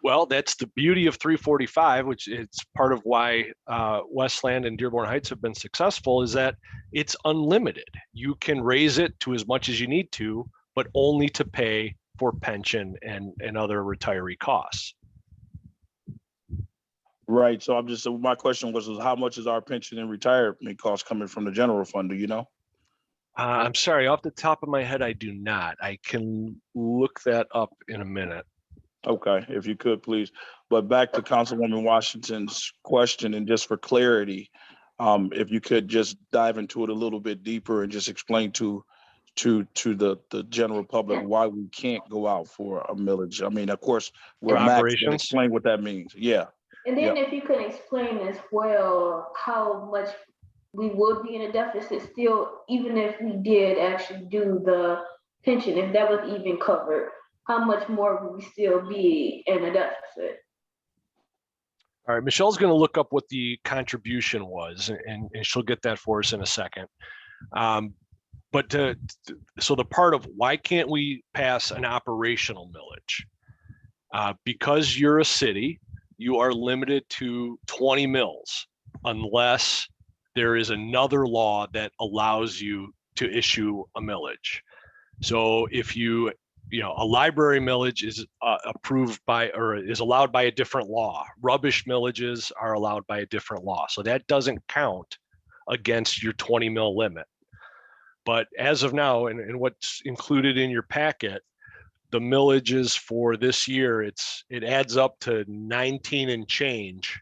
Well, that's the beauty of 345, which it's part of why Westland and Dearborn Heights have been successful, is that it's unlimited. You can raise it to as much as you need to, but only to pay for pension and other retiree costs. Right. So my question was how much is our pension and retirement costs coming from the general fund? Do you know? I'm sorry, off the top of my head, I do not. I can look that up in a minute. Okay, if you could, please. But back to Councilwoman Washington's question, and just for clarity, if you could just dive into it a little bit deeper and just explain to the general public why we can't go out for a millage. I mean, of course, we're For max, but operations? explain what that means. Yeah. And then if you could explain as well how much we would be in a deficit still, even if we did actually do the pension, if that was even covered, how much more would we still be in a deficit? All right, Michelle's going to look up what the contribution was, and she'll get that for us in a second. So the part of why can't we pass an operational millage? Because you're a city, you are limited to 20 mills unless there is another law that allows you to issue a millage. So if a library millage is approved by or is allowed by a different law. Rubbish millages are allowed by a different law. So that doesn't count against your 20 mil limit. But as of now, and what's included in your packet, the millages for this year, it adds up to 19 and change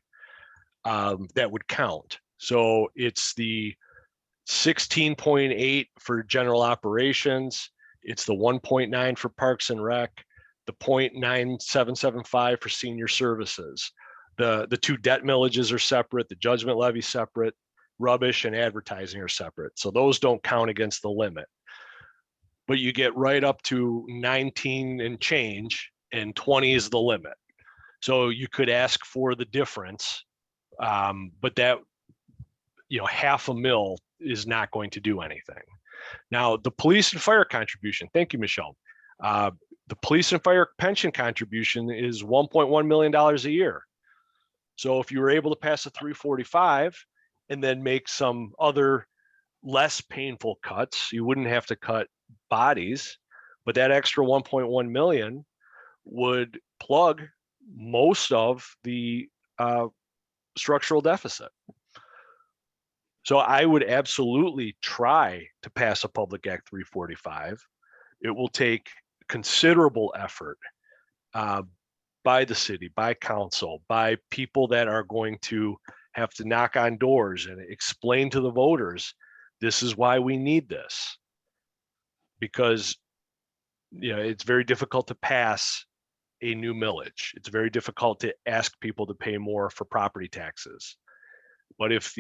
that would count. So it's the 16.8 for general operations. It's the 1.9 for Parks and Rec, the 0.9775 for senior services. The two debt millages are separate, the judgment levy separate, rubbish and advertising are separate. So those don't count against the limit. But you get right up to 19 and change, and 20 is the limit. So you could ask for the difference, but that, half a mil is not going to do anything. Now, the police and fire contribution, thank you, Michelle. The police and fire pension contribution is $1.1 million a year. So if you were able to pass a 345 and then make some other less painful cuts, you wouldn't have to cut bodies, but that extra 1.1 million would plug most of the structural deficit. So I would absolutely try to pass a Public Act 345. It will take considerable effort by the city, by council, by people that are going to have to knock on doors and explain to the voters, this is why we need this. Because it's very difficult to pass a new millage. It's very difficult to ask people to pay more for property taxes. But if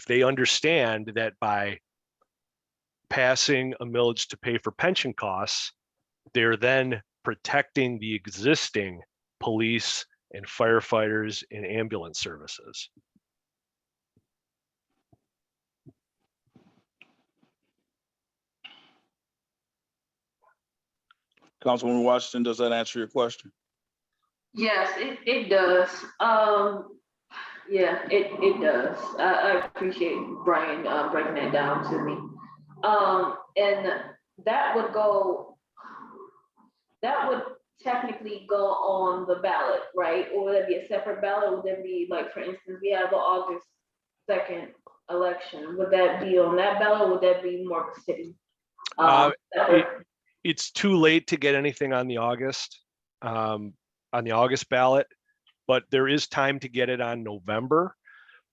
they understand that by passing a millage to pay for pension costs, they're then protecting the existing police and firefighters and ambulance services. Councilwoman Washington, does that answer your question? Yes, it does. Yeah, it does. I appreciate Brian breaking that down to me. And that would technically go on the ballot, right? Or would that be a separate ballot? Would that be, like, for instance, we have the August 2nd election. Would that be on that ballot, or would that be more of a city? It's too late to get anything on the August ballot, but there is time to get it on November.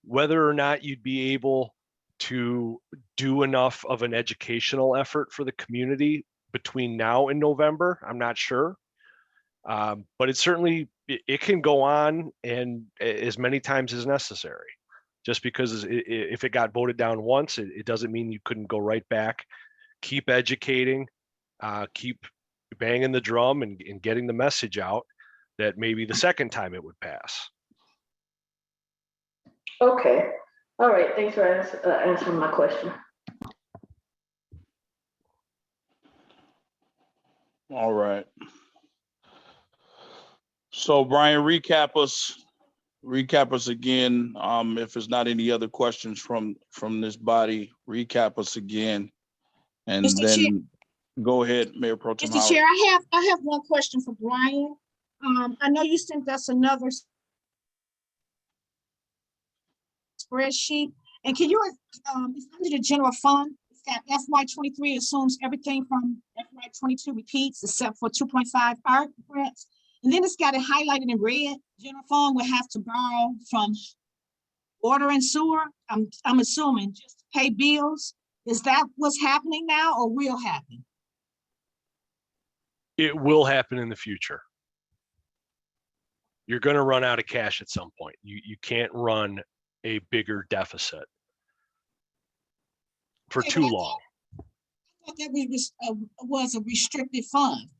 Whether or not you'd be able to do enough of an educational effort for the community between now and November, I'm not sure. But it's certainly it can go on and as many times as necessary. Just because if it got voted down once, it doesn't mean you couldn't go right back. Keep educating, keep banging the drum and getting the message out that maybe the second time it would pass. Okay. All right. Thanks for answering my question. All right. So Brian, recap us again. If there's not any other questions from this body, recap us again. And Mr. Chair. then go ahead, Mayor Pro Tem Mr. Howard. Chair, I have one question for Brian. I know you sent us another spreadsheet, and can you, it's under the general fund, it's got FY23 assumes everything from FY22 repeats except for 2.5 art grants. And then it's got it highlighted in red. General fund will have to borrow from water and sewer. I'm assuming just to pay bills. Is that what's happening now or will happen? It will happen in the future. You're going to run out of cash at some point. You can't run a bigger deficit for Okay, too but I long. thought that was a restricted fund.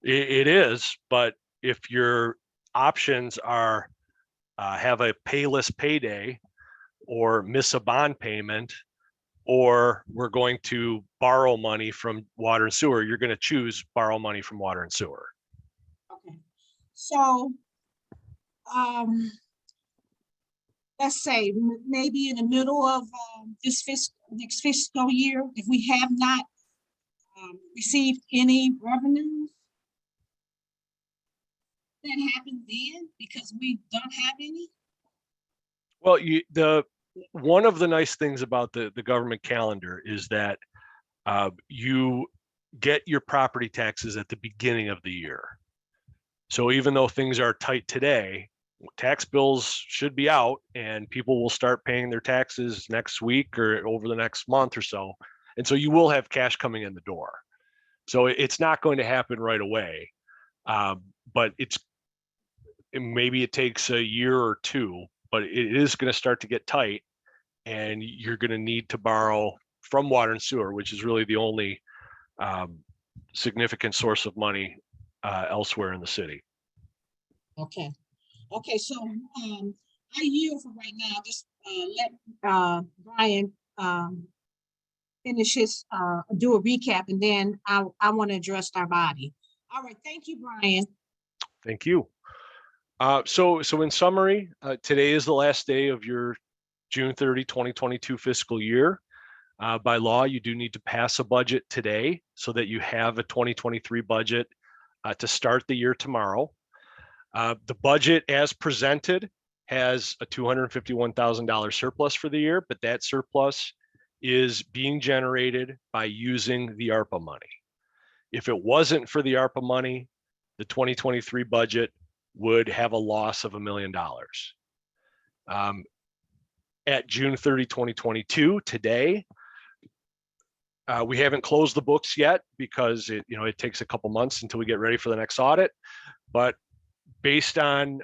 It is, but if your options are have a payless payday or miss a bond payment, or we're going to borrow money from water and sewer, you're going to choose borrow money from water and sewer. Okay, so let's say maybe in the middle of next fiscal year, if we have not received any revenues, that happens then because we don't have any? Well, one of the nice things about the government calendar is that you get your property taxes at the beginning of the year. So even though things are tight today, tax bills should be out and people will start paying their taxes next week or over the next month or so. And so you will have cash coming in the door. So it's not going to happen right away, but maybe it takes a year or two, but it is going to start to get tight and you're going to need to borrow from water and sewer, which is really the only significant source of money elsewhere in the city. Okay. Okay, so I yield for right now. Just let Brian finish his do a recap, and then I want to address our body. All right, thank you, Brian. Thank you. So in summary, today is the last day of your June 30, 2022 fiscal year. By law, you do need to pass a budget today so that you have a 2023 budget to start the year tomorrow. The budget as presented has a $251,000 surplus for the year, but that surplus is being generated by using the ARPA money. If it wasn't for the ARPA money, the 2023 budget would have a loss of $1 million. At June 30, 2022, today, we haven't closed the books yet because it takes a couple months until we get ready for the next audit. But based on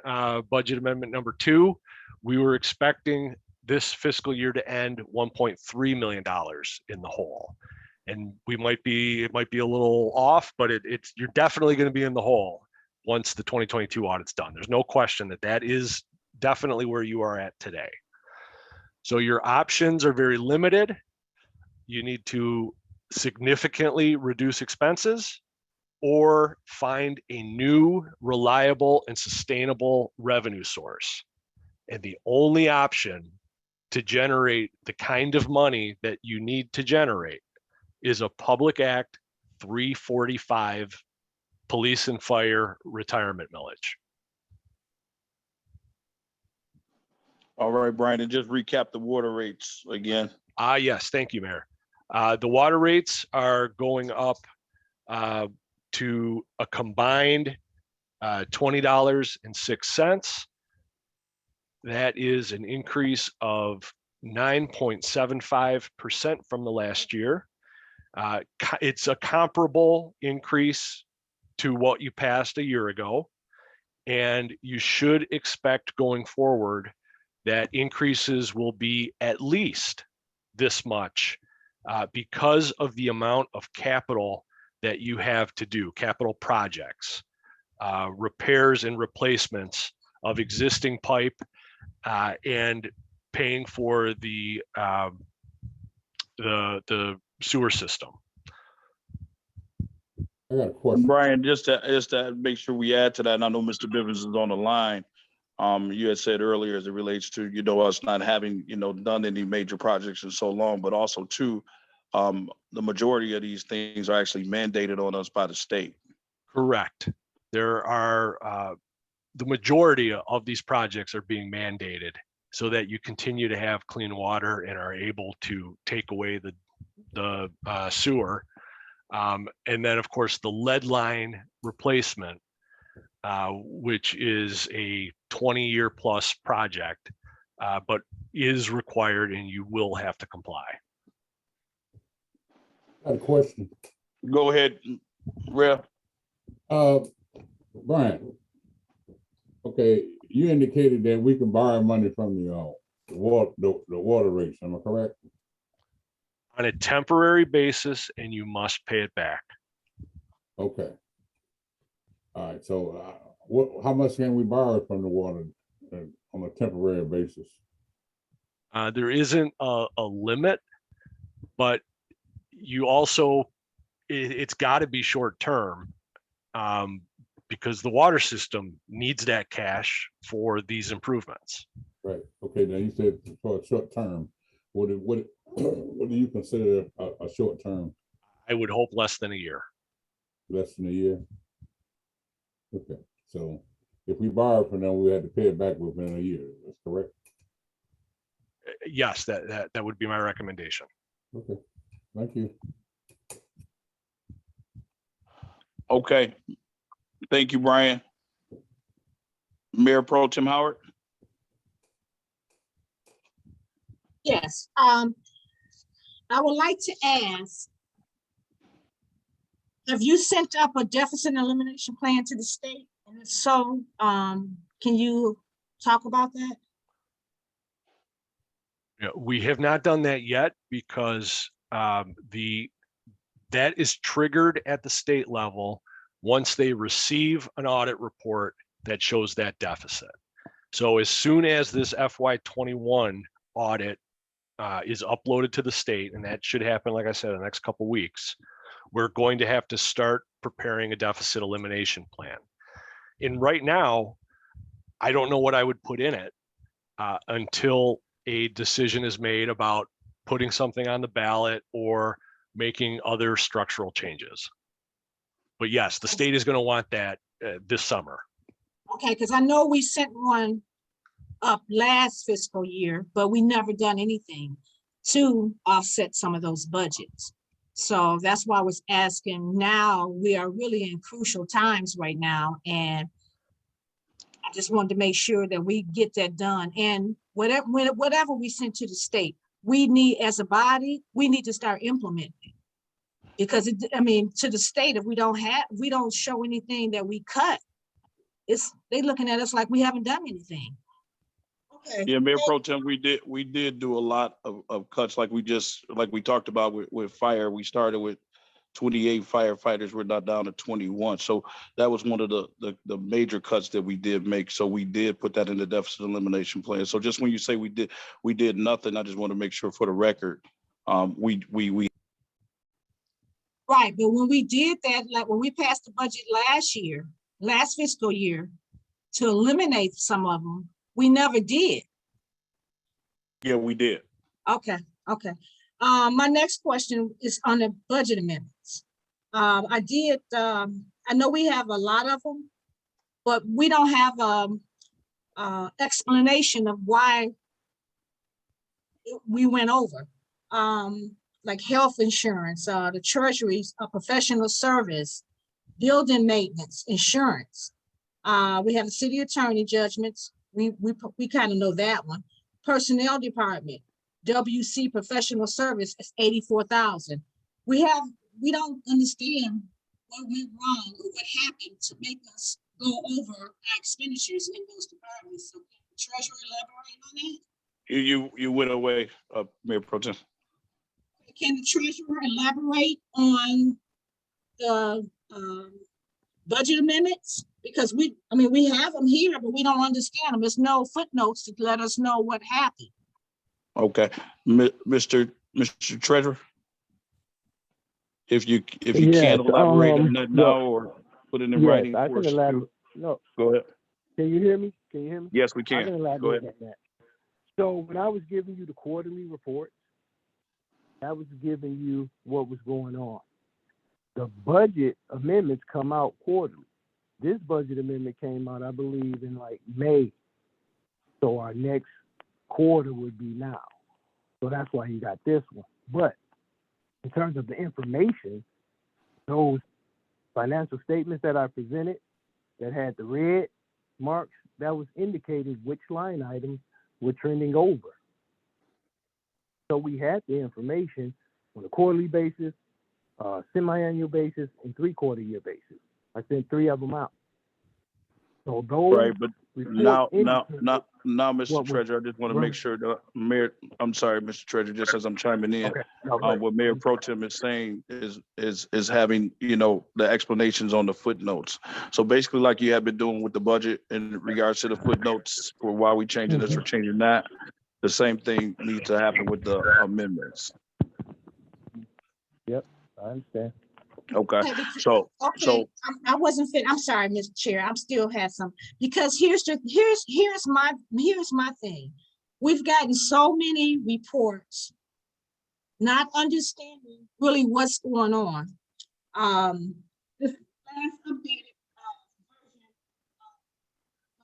budget amendment number 2, we were expecting this fiscal year to end $1.3 million in the hole. And it might be a little off, but you're definitely going to be in the hole once the 2022 audit's done. There's no question that is definitely where you are at today. So your options are very limited. You need to significantly reduce expenses or find a new, reliable, and sustainable revenue source. And the only option to generate the kind of money that you need to generate is a Public Act 345 police and fire retirement millage. All right, Brian, and just recap the water rates again. Yes, thank you, Mayor. The water rates are going up to a combined $20.06. That is an increase of 9.75% from the last year. It's a comparable increase to what you passed a year ago. And you should expect going forward that increases will be at least this much because of the amount of capital that you have to do, capital projects, repairs and replacements of existing pipe, and paying for the sewer system. I got a question. Brian, just to make sure we add to that, and I know Mr. Bivens is on the line. You had said earlier as it relates to, us not having, done any major projects in so long, but also too, the majority of these things are actually mandated on us by the state. Correct. There are, the majority of these projects are being mandated so that you continue to have clean water and are able to take away the sewer. And then, of course, the lead line replacement, which is a 20-year plus project, but is required and you will have to comply. I got a question. Go ahead, Rev. Brian, okay, you indicated that we can borrow money from the water rates, am I correct? On a temporary basis, and you must pay it back. Okay. All right, so how much can we borrow from the water on a temporary basis? There isn't a limit, but you also, it's got to be short term, because the water system needs that cash for these improvements. Right, okay, now you said for a short term, what do you consider a short term? I would hope less than a year. Less than a year? Okay, so if we borrow from them, we had to pay it back within a year, that's correct? Yes, that would be my recommendation. Okay, thank you. Okay. Thank you, Brian. Mayor Pro Tem Howard. Yes, I would like to ask, have you sent up a deficit elimination plan to the state? And if so, can you talk about that? Yeah, we have not done that yet because that is triggered at the state level once they receive an audit report that shows that deficit. So as soon as this FY21 audit is uploaded to the state, and that should happen, like I said, in the next couple of weeks, we're going to have to start preparing a deficit elimination plan. And right now, I don't know what I would put in it until a decision is made about putting something on the ballot or making other structural changes. But yes, the state is going to want that this summer. Okay, because I know we sent one up last fiscal year, but we never done anything to offset some of those budgets. So that's why I was asking. Now we are really in crucial times right now, and I just wanted to make sure that we get that done. And whatever we send to the state, we need, as a body, we need to start implementing. Because to the state, if we don't show anything that we cut, they looking at us like we haven't done anything. Okay. Yeah, Mayor Pro Tem, we did do a lot of cuts, like we talked about with fire. We started with 28 firefighters, we're now down to 21. So that was one of the major cuts that we did make. So we did put that in the deficit elimination plan. So just when you say we did nothing, I just want to make sure for the record, we Right, but when we did that, like when we passed the budget last fiscal year, to eliminate some of them, we never did. Yeah, we did. Okay. My next question is on the budget amendments. I know we have a lot of them, but we don't have explanation of why we went over. Like health insurance, the treasuries, professional service, building maintenance, insurance. We have the city attorney judgments. We kind of know that one. Personnel department, WC professional service is 84,000. We don't understand what went wrong or what happened to make us go over our expenditures in those departments. So can the treasurer elaborate on that? You went away, Mayor Pro Tem. Can the treasurer elaborate on the budget amendments? Because we have them here, but we don't understand them. There's no footnotes to let us know what happened. Okay, Mr. Treasurer, if you Yes, can't elaborate on that now well, or put it in yes, writing I for can us, elaborate. No, go ahead. can you hear me? Can you hear me? Yes, we I can. can Go elaborate ahead. on that. So when I was giving you the quarterly report, I was giving you what was going on. The budget amendments come out quarterly. This budget amendment came out, I believe, in like May. So our next quarter would be now. So that's why you got this one. But in terms of the information, those financial statements that I presented that had the red marks, that was indicated which line items were trending over. So we had the information on a quarterly basis, semi-annual basis, and 3-quarter year basis. I sent 3 of them out. So those Right, but now, Mr. What was- Treasurer, I just want to right. make sure that Mayor, I'm sorry, Mr. Treasurer, just as I'm chiming in, Okay. No, go ahead. what Mayor Pro Tem is saying is having, the explanations on the footnotes. So basically, like you have been doing with the budget in regards to the footnotes for why we changing this or changing that, the same thing needs to happen with the amendments. Yep, I understand. Okay, Okay, so I wasn't fit. I'm sorry, Mr. Chair. I'm still have some, because here's my thing. We've gotten so many reports, not understanding really what's going on. This last updated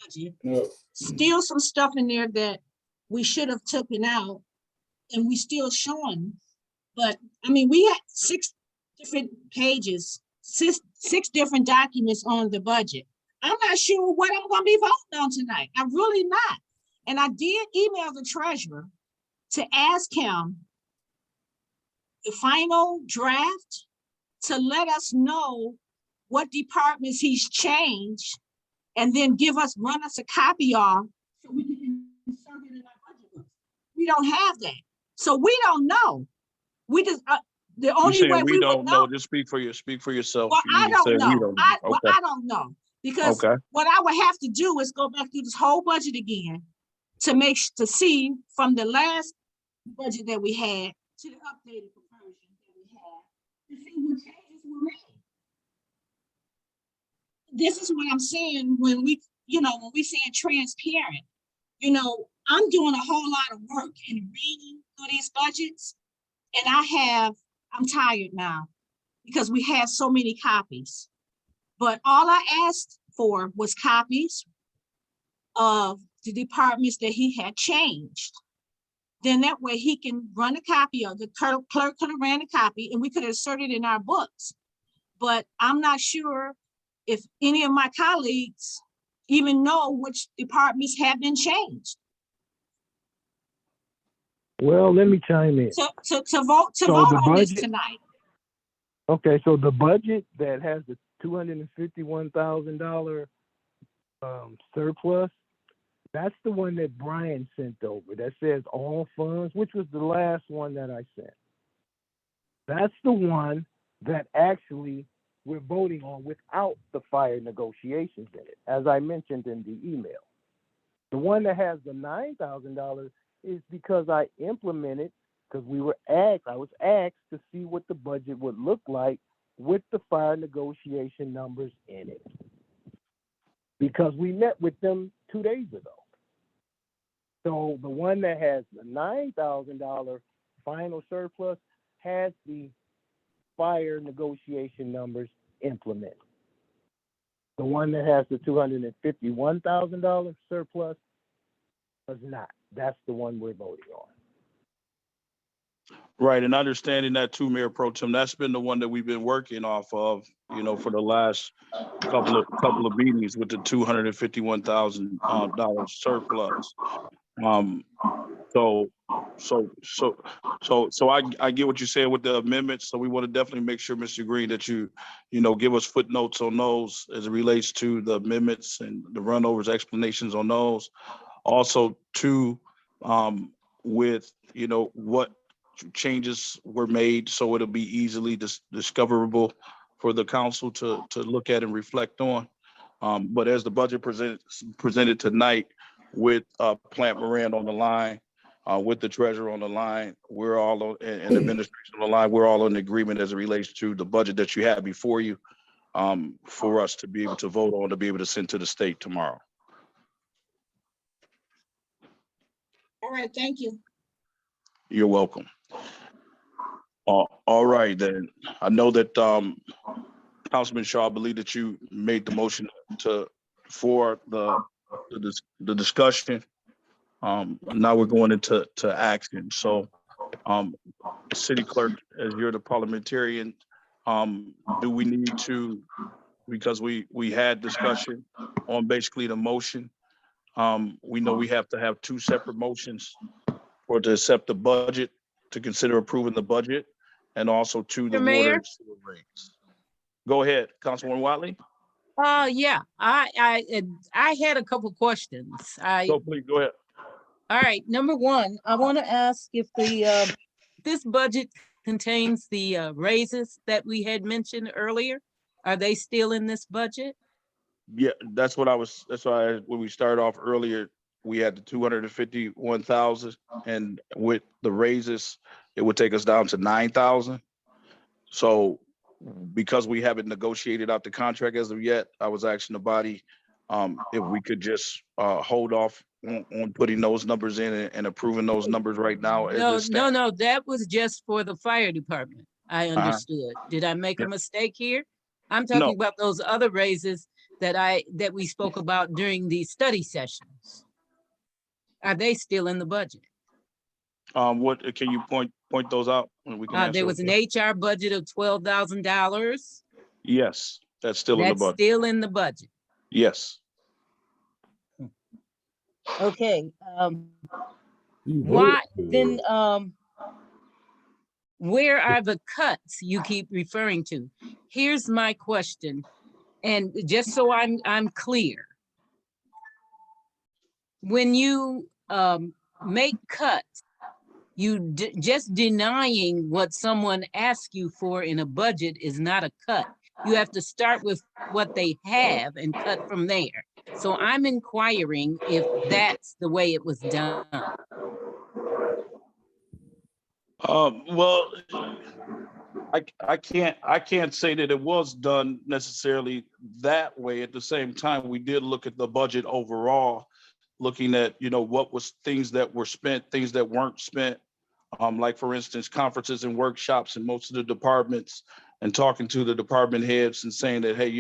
version of budget, still some stuff in there that we should have taken out, and we still showing. But we had 6 different pages, six different documents on the budget. I'm not sure what I'm going to be voting on tonight. I'm really not. And I did email the treasurer to ask him the final draft to let us know what departments he's changed, and then run us a copy of so we can insert it in our budget book. We don't have that. So we don't know. We just, the you only way saying we we don't would know, know. just speak for yourself. Well, You I need to say don't we know. Okay. I don't know, because Okay. what I would have to do is go back through this whole budget again to see from the last budget that we had to the updated version that we had, to see what changes were made. This is what I'm saying when we saying transparent. I'm doing a whole lot of work in reading through these budgets, and I'm tired now because we have so many copies. But all I asked for was copies of the departments that he had changed. Then that way he can run a copy of, the clerk could have ran a copy and we could insert it in our books. But I'm not sure if any of my colleagues even know which departments have been changed. Well, let me chime in. To vote So on the this budget- tonight. Okay, so the budget that has the $251,000 surplus, that's the one that Brian sent over. That says all funds, which was the last one that I sent. That's the one that actually we're voting on without the fire negotiations in it, as I mentioned in the email. The one that has the $9,000 is because I implemented, because I was asked to see what the budget would look like with the fire negotiation numbers in it. Because we met with them 2 days ago. So the one that has the $9,000 final surplus has the fire negotiation numbers implemented. The one that has the $251,000 surplus does not. That's the one we're voting on. Right, and understanding that too, Mayor Pro Tem, that's been the one that we've been working off of, for the last couple of meetings with the $251,000 surplus. So, I get what you're saying with the amendments. So we want to definitely make sure, Mr. Green, that you give us footnotes on those as it relates to the amendments and the runovers, explanations on those. Also, too, with, what changes were made, so it'll be easily discoverable for the council to look at and reflect on. But as the budget presented tonight with Plant Moran on the line, with the treasurer on the line, we're all on, and administration on the line, we're all in agreement as it relates to the budget that you have before you, for us to be able to vote on, to be able to send to the state tomorrow. All right, thank you. You're welcome. All right, then. I know that Councilman Shaw, I believe that you made the motion for the discussion. Now we're going into action. So, City Clerk, as you're the parliamentarian, do we need to, because we had discussion on basically the motion. We know we have to have two separate motions for to accept the budget, to consider approving the budget, and also to the Mr. water Mayor? and sewer rates. Go ahead, Councilwoman Watley. Yeah, I had a couple questions. So please go ahead. All right, number one, I want to ask if this budget contains the raises that we had mentioned earlier. Are they still in this budget? Yeah, that's why when we started off earlier, we had the 251,000, and with the raises, it would take us down to 9,000. So because we haven't negotiated out the contract as of yet, I was asking the body if we could just hold off on putting those numbers in and approving those numbers right now. No, that was just for the fire department. I understood. Did I make a mistake here? I'm No. talking about those other raises that we spoke about during the study sessions. Are they still in the budget? What can you point those out? And we can answer There was an HR budget of $12,000. Yes, that's still in the That's budget. still in the budget. Yes. Okay. You Why voted. then? Where are the cuts you keep referring to? Here's my question, and just so I'm clear, when you make cuts, you just denying what someone asks you for in a budget is not a cut. You have to start with what they have and cut from there. So I'm inquiring if that's the way it was done. Well, I can't say that it was done necessarily that way. At the same time, we did look at the budget overall, looking at, what was things that were spent, things that weren't spent. Like for instance, conferences and workshops in most of the departments, and talking to the department heads and saying that, hey,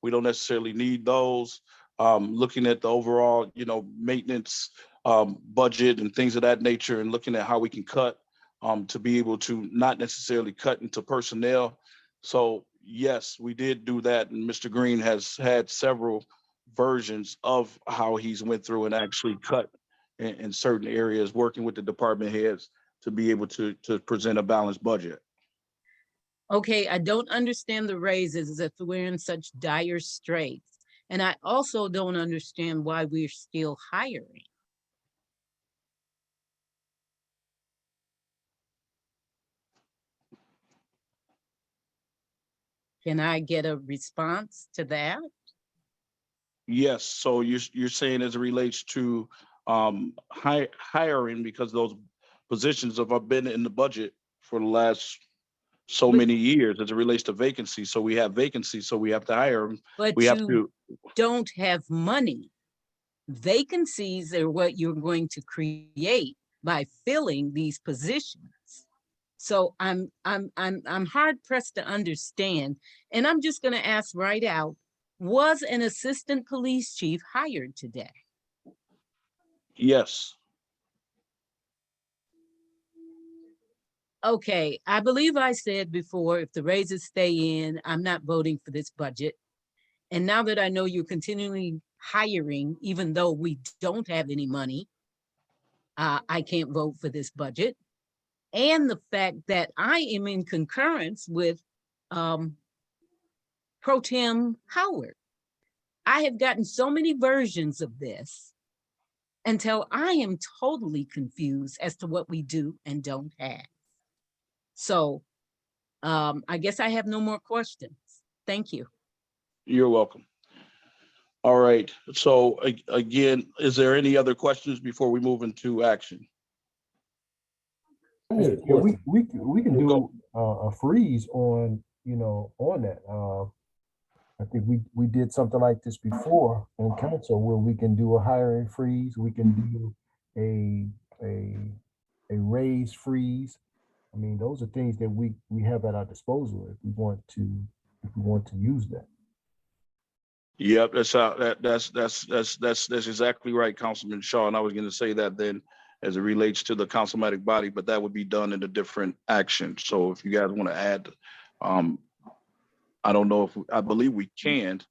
we don't necessarily need those. Looking at the overall, maintenance budget and things of that nature, and looking at how we can cut to be able to not necessarily cut into personnel. So yes, we did do that. And Mr. Green has had several versions of how he's went through and actually cut in certain areas, working with the department heads to be able to present a balanced budget. Okay, I don't understand the raises if we're in such dire straits. And I also don't understand why we're still hiring. Can I get a response to that? Yes, so you're saying as it relates to hiring, because those positions have been in the budget for the last so many years as it relates to vacancies. So we have vacancies, so we have to hire them. But We have you to. don't have money. Vacancies are what you're going to create by filling these positions. So I'm hard pressed to understand, and I'm just going to ask right out: was an assistant police chief hired today? Yes. Okay, I believe I said before, if the raises stay in, I'm not voting for this budget. And now that I know you're continually hiring, even though we don't have any money, I can't vote for this budget. And the fact that I am in concurrence with Pro Tem Howard. I have gotten so many versions of this until I am totally confused as to what we do and don't have. So I guess I have no more questions. Thank you. You're welcome. All right, so again, is there any other questions before we move into action? I had a Yeah, question. we can Go. do a freeze on, on that. I think we did something like this before on council where we can do a hiring freeze, we can do a raise freeze. I mean, those are things that we have at our disposal if we want to use that. Yep, that's exactly right, Councilman Shaw. And I was going to say that then as it relates to the councilmatic body, but that would be done in a different action. So if you guys want to add, I don't know if I believe we can,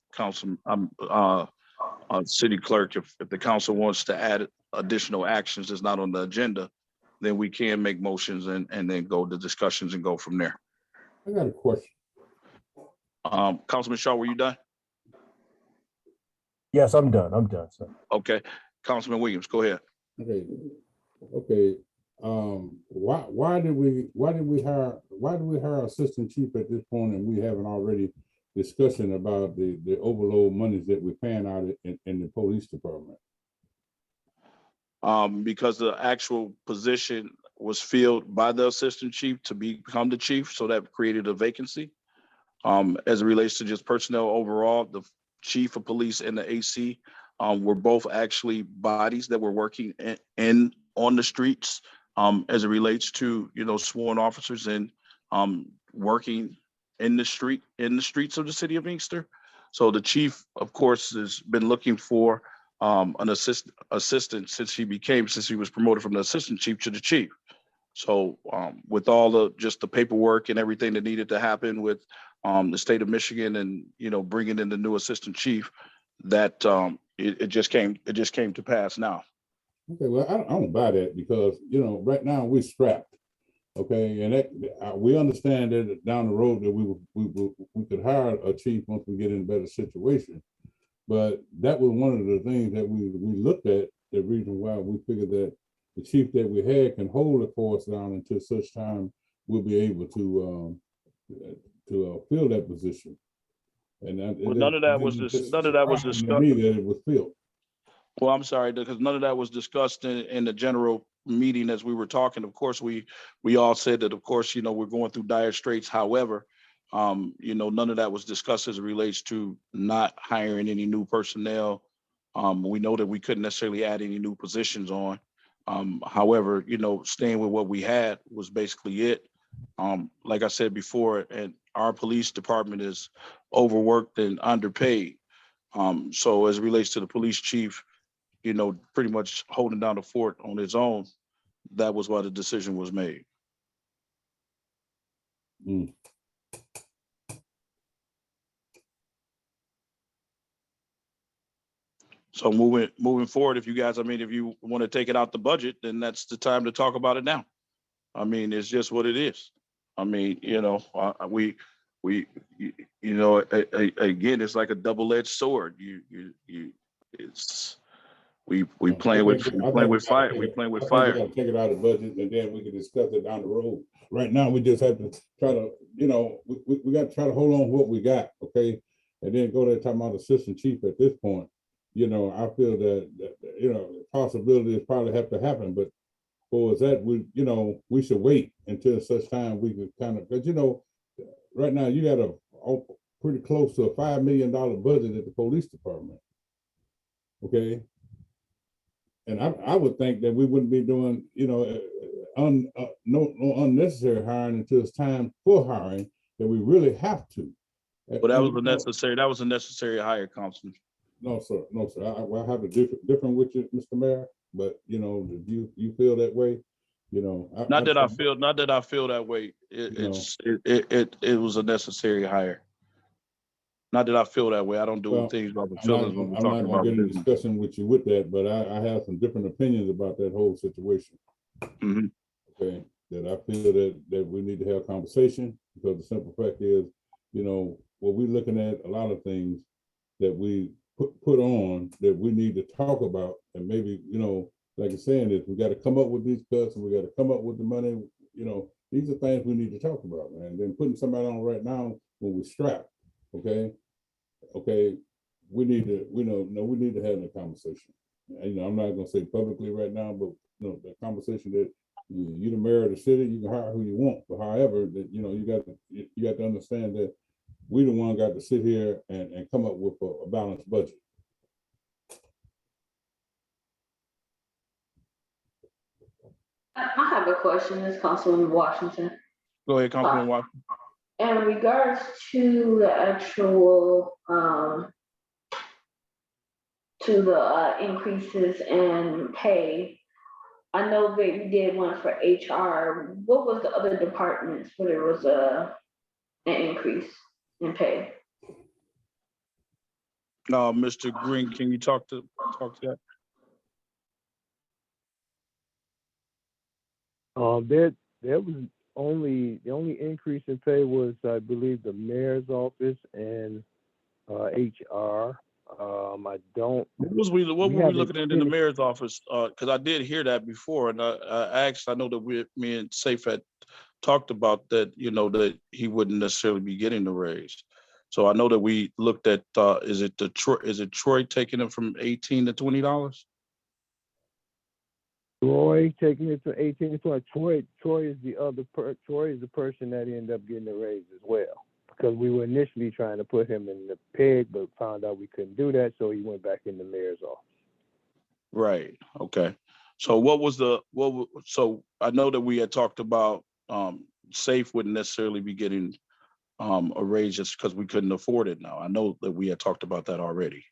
city clerk, if the council wants to add additional actions that's not on the agenda, then we can make motions and then go to discussions and go from there. I got a question. Councilman Shaw, were you done? Yes, I'm done, sir. Okay, Councilman Williams, go ahead. Okay. Why did we hire assistant chief at this point, and we haven't already discussion about the overload monies that we're paying out in the police department? Because the actual position was filled by the assistant chief to become the chief, so that created a vacancy. As it relates to just personnel overall, the chief of police and the AC were both actually bodies that were working on the streets as it relates to, sworn officers and working in the streets of the city of Inkster. So the chief, of course, has been looking for an assistant since he was promoted from the assistant chief to the chief. So with all the paperwork and everything that needed to happen with the state of Michigan and, bringing in the new assistant chief, that it just came to pass now. Okay, well, I don't buy that because, right now we're strapped. Okay, and that we understand that down the road that we could hire a chief once we get in a better situation. But that was one of the things that we looked at, the reason why we figured that the chief that we had can hold the force down until such time we'll be able to fill that position. And none of that was discussed. To me that it was filled. Well, I'm sorry, because none of that was discussed in the general meeting as we were talking. Of course, we all said that, of course, we're going through dire straits. However, none of that was discussed as it relates to not hiring any new personnel. We know that we couldn't necessarily add any new positions on. However, staying with what we had was basically it. Like I said before, and our police department is overworked and underpaid. So as it relates to the police chief, pretty much holding down the fort on his own, that was why the decision was made. Mm. So moving forward, if you want to take it out the budget, then that's the time to talk about it now. I mean, it's just what it is. I mean, again, it's like a double-edged sword. We playing with fire. We playing with fire. We gotta take it out of the budget and then we can discuss it down the road. Right now, we just have to try to, we got to try to hold on what we got, okay? And then go there talking about assistant chief at this point. I feel that possibilities probably have to happen, but for that, we should wait until such time we can kind of, because right now you got pretty close to a $5 million budget at the police department. Okay. And I would think that we wouldn't be doing, no unnecessary hiring until it's time for hiring that we really have to. But that was a necessary hire, Councilman. No, sir. I have a different with you, Mr. Mayor. But do you feel that way? Not that I feel that way. It was a necessary hire. Not that I feel that way. I don't do Well, things about the I'm not, feelings when we're I'm not talking gonna about get into business. discussion with you with that, but I have some different opinions about that whole situation. Mhm. Okay, that I feel that we need to have a conversation, because the simple fact is, you know, what we're looking at, a lot of things that we put on that we need to talk about, and maybe, you know, like you're saying, is we got to come up with these cuts, and we got to come up with the money. You know, these are things we need to talk about, man. Then putting somebody on right now when we're strapped, okay, we need to, we know, no, we need to have a conversation. And, you know, I'm not gonna say publicly right now, but you know, the conversation that you the mayor of the city, you can hire who you want, but however, that you know, you got to understand that we the one got to sit here and come up with a balanced budget. I have a question, this Councilwoman Washington. Go ahead, Councilman Watson. In regards to the actual, to the increases in pay, I know that you did one for HR. What was the other departments where there was an increase in pay? Mr. Green, can you talk to that? There was the only increase in pay was, I believe, the mayor's office and HR. I don't. What were we haven't looking at in the finished- mayor's office? Because I did hear that before, and I asked. I know that me and Safe had talked about that. You know that he wouldn't necessarily be getting the raise. So I know that we looked at. Is it Troy taking it from $18 to $20? Troy taking it to 18 to 20. Troy is the other Troy is the person that ended up getting the raise as well. Because we were initially trying to put him in the pig, but found out we couldn't do that, so he went back in the mayor's office. Right. Okay. So so I know that we had talked about Safe wouldn't necessarily be getting a raise just because we couldn't afford it now. I know that we had talked about that already.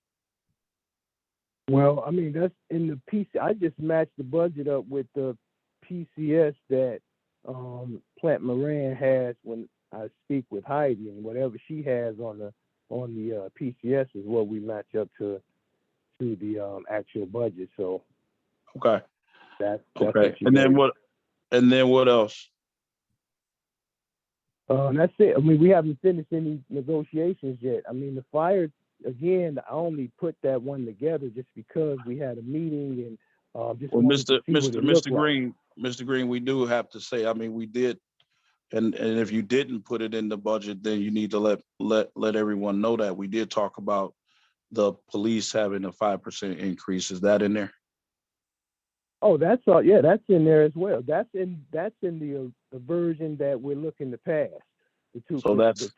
Well, I mean, that's in the PC. I just matched the budget up with the PCS that Plant Moran has when I speak with Heidi, and whatever she has on the PCS is what we match up to the actual budget. So Okay. that's Okay. what she And then gave. what? And then what else? That's it. I mean, we haven't finished any negotiations yet. I mean, the fire, again, I only put that one together just because we had a meeting and just Well, wanted to see what it looked Mr. like. Mr. Green, we do have to say, I mean, we did, and if you didn't put it in the budget, then you need to let everyone know that we did talk about the police having a 5% increase. Is that in there? Oh, that's all. Yeah, that's in there as well. That's in the version that we're looking to pass. So that's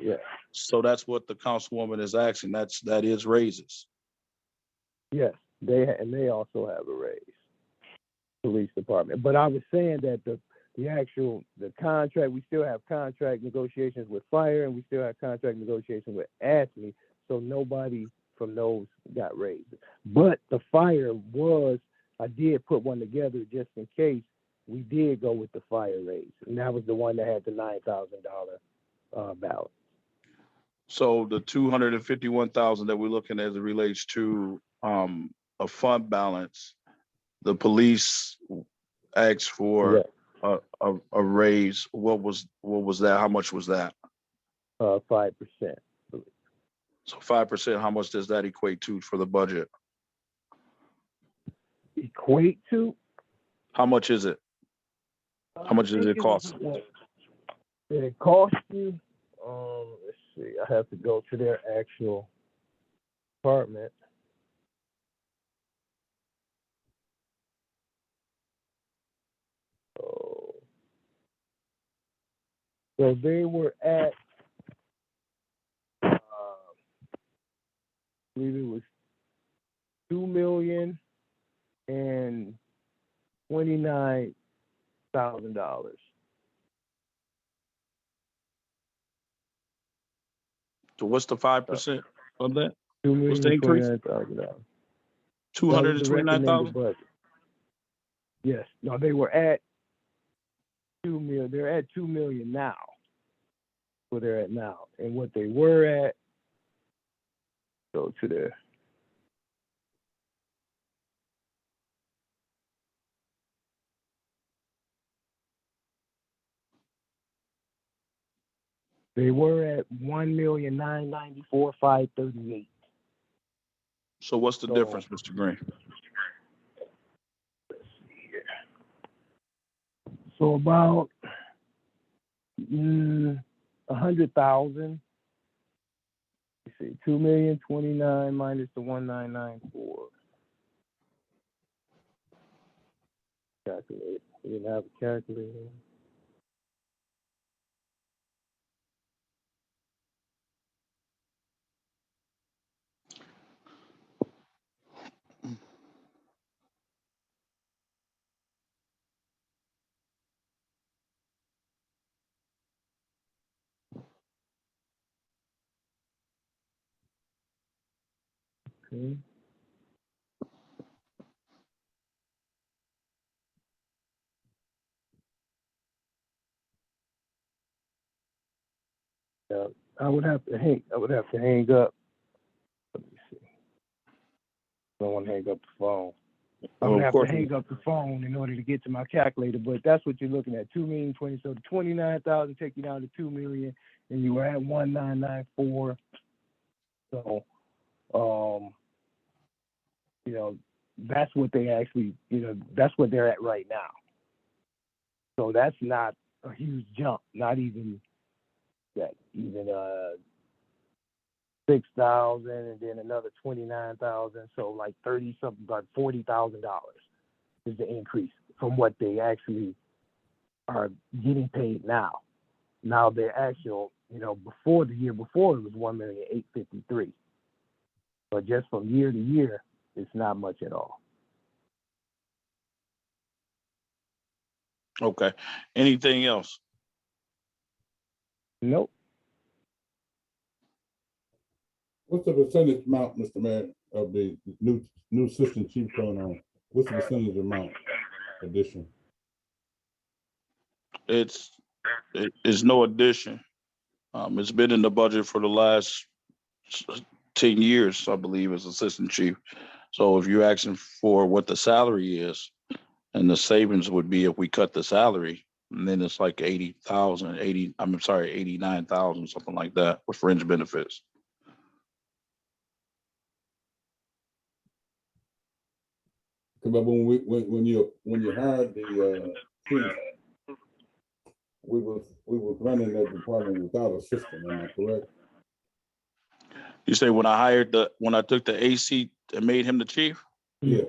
Yeah. so that's what the councilwoman is asking. That is raises. Yes, they also have a raise. Police department. But I was saying that the contract, we still have contract negotiations with fire, and we still have contract negotiations with ASME. So nobody from those got raised. But the fire I did put one together just in case we did go with the fire raise, and that was the one that had the $9,000 balance. So the 251,000 that we're looking at as it relates to a fund balance, the police asked for a raise. What was that? How much was that? 5%. So 5%. How much does that equate to for the budget? Equate to? How much is it? How much does it cost? It cost you. Let's see. I have to go to their actual department. So they were at, I believe it was $2,029,000. So what's the 5% of that? What's the increase? $2,029,000. 229,000. Yes. No, they were at 2 million. They're at 2 million now. where they're at now. And what they were at, go to the, they were at 1,994,538. So what's the So- difference, Mr. Green? Let's see here. So about 100,000. Let's see, 2,029,000 minus the 1,994. Calculate. We didn't have a calculator. Okay. Yeah, I would have to hang up. Let me see. I don't want to hang up the phone. I'm Well, gonna of have course, to hang up the phone in order to get to my calculator, but that's what you're looking at, 2,020,000. So the 29,000 take you down to 2 million, and you were at 1,994. So, you know, that's what they actually, that's what they're at right now. So that's not a huge jump, not even that, even 6,000 and then another 29,000. So like 30 something, like $40,000 is the increase from what they actually are getting paid now. Now their actual, before the year before it was 1,853,000. But just from year to year, it's not much at all. okay. Anything else? Nope. What's the percentage amount, Mr. Mayor, of the new assistant chief going on? What's the percentage amount addition? It's no addition. It's been in the budget for the last 10 years, I believe, as assistant chief. So if you're asking for what the salary is, and the savings would be if we cut the salary, and then it's like 89,000, something like that, with fringe benefits. But when you hired the chief, we was running that department without a system. Am I correct? You say when I took the AC and made him the chief? Yeah.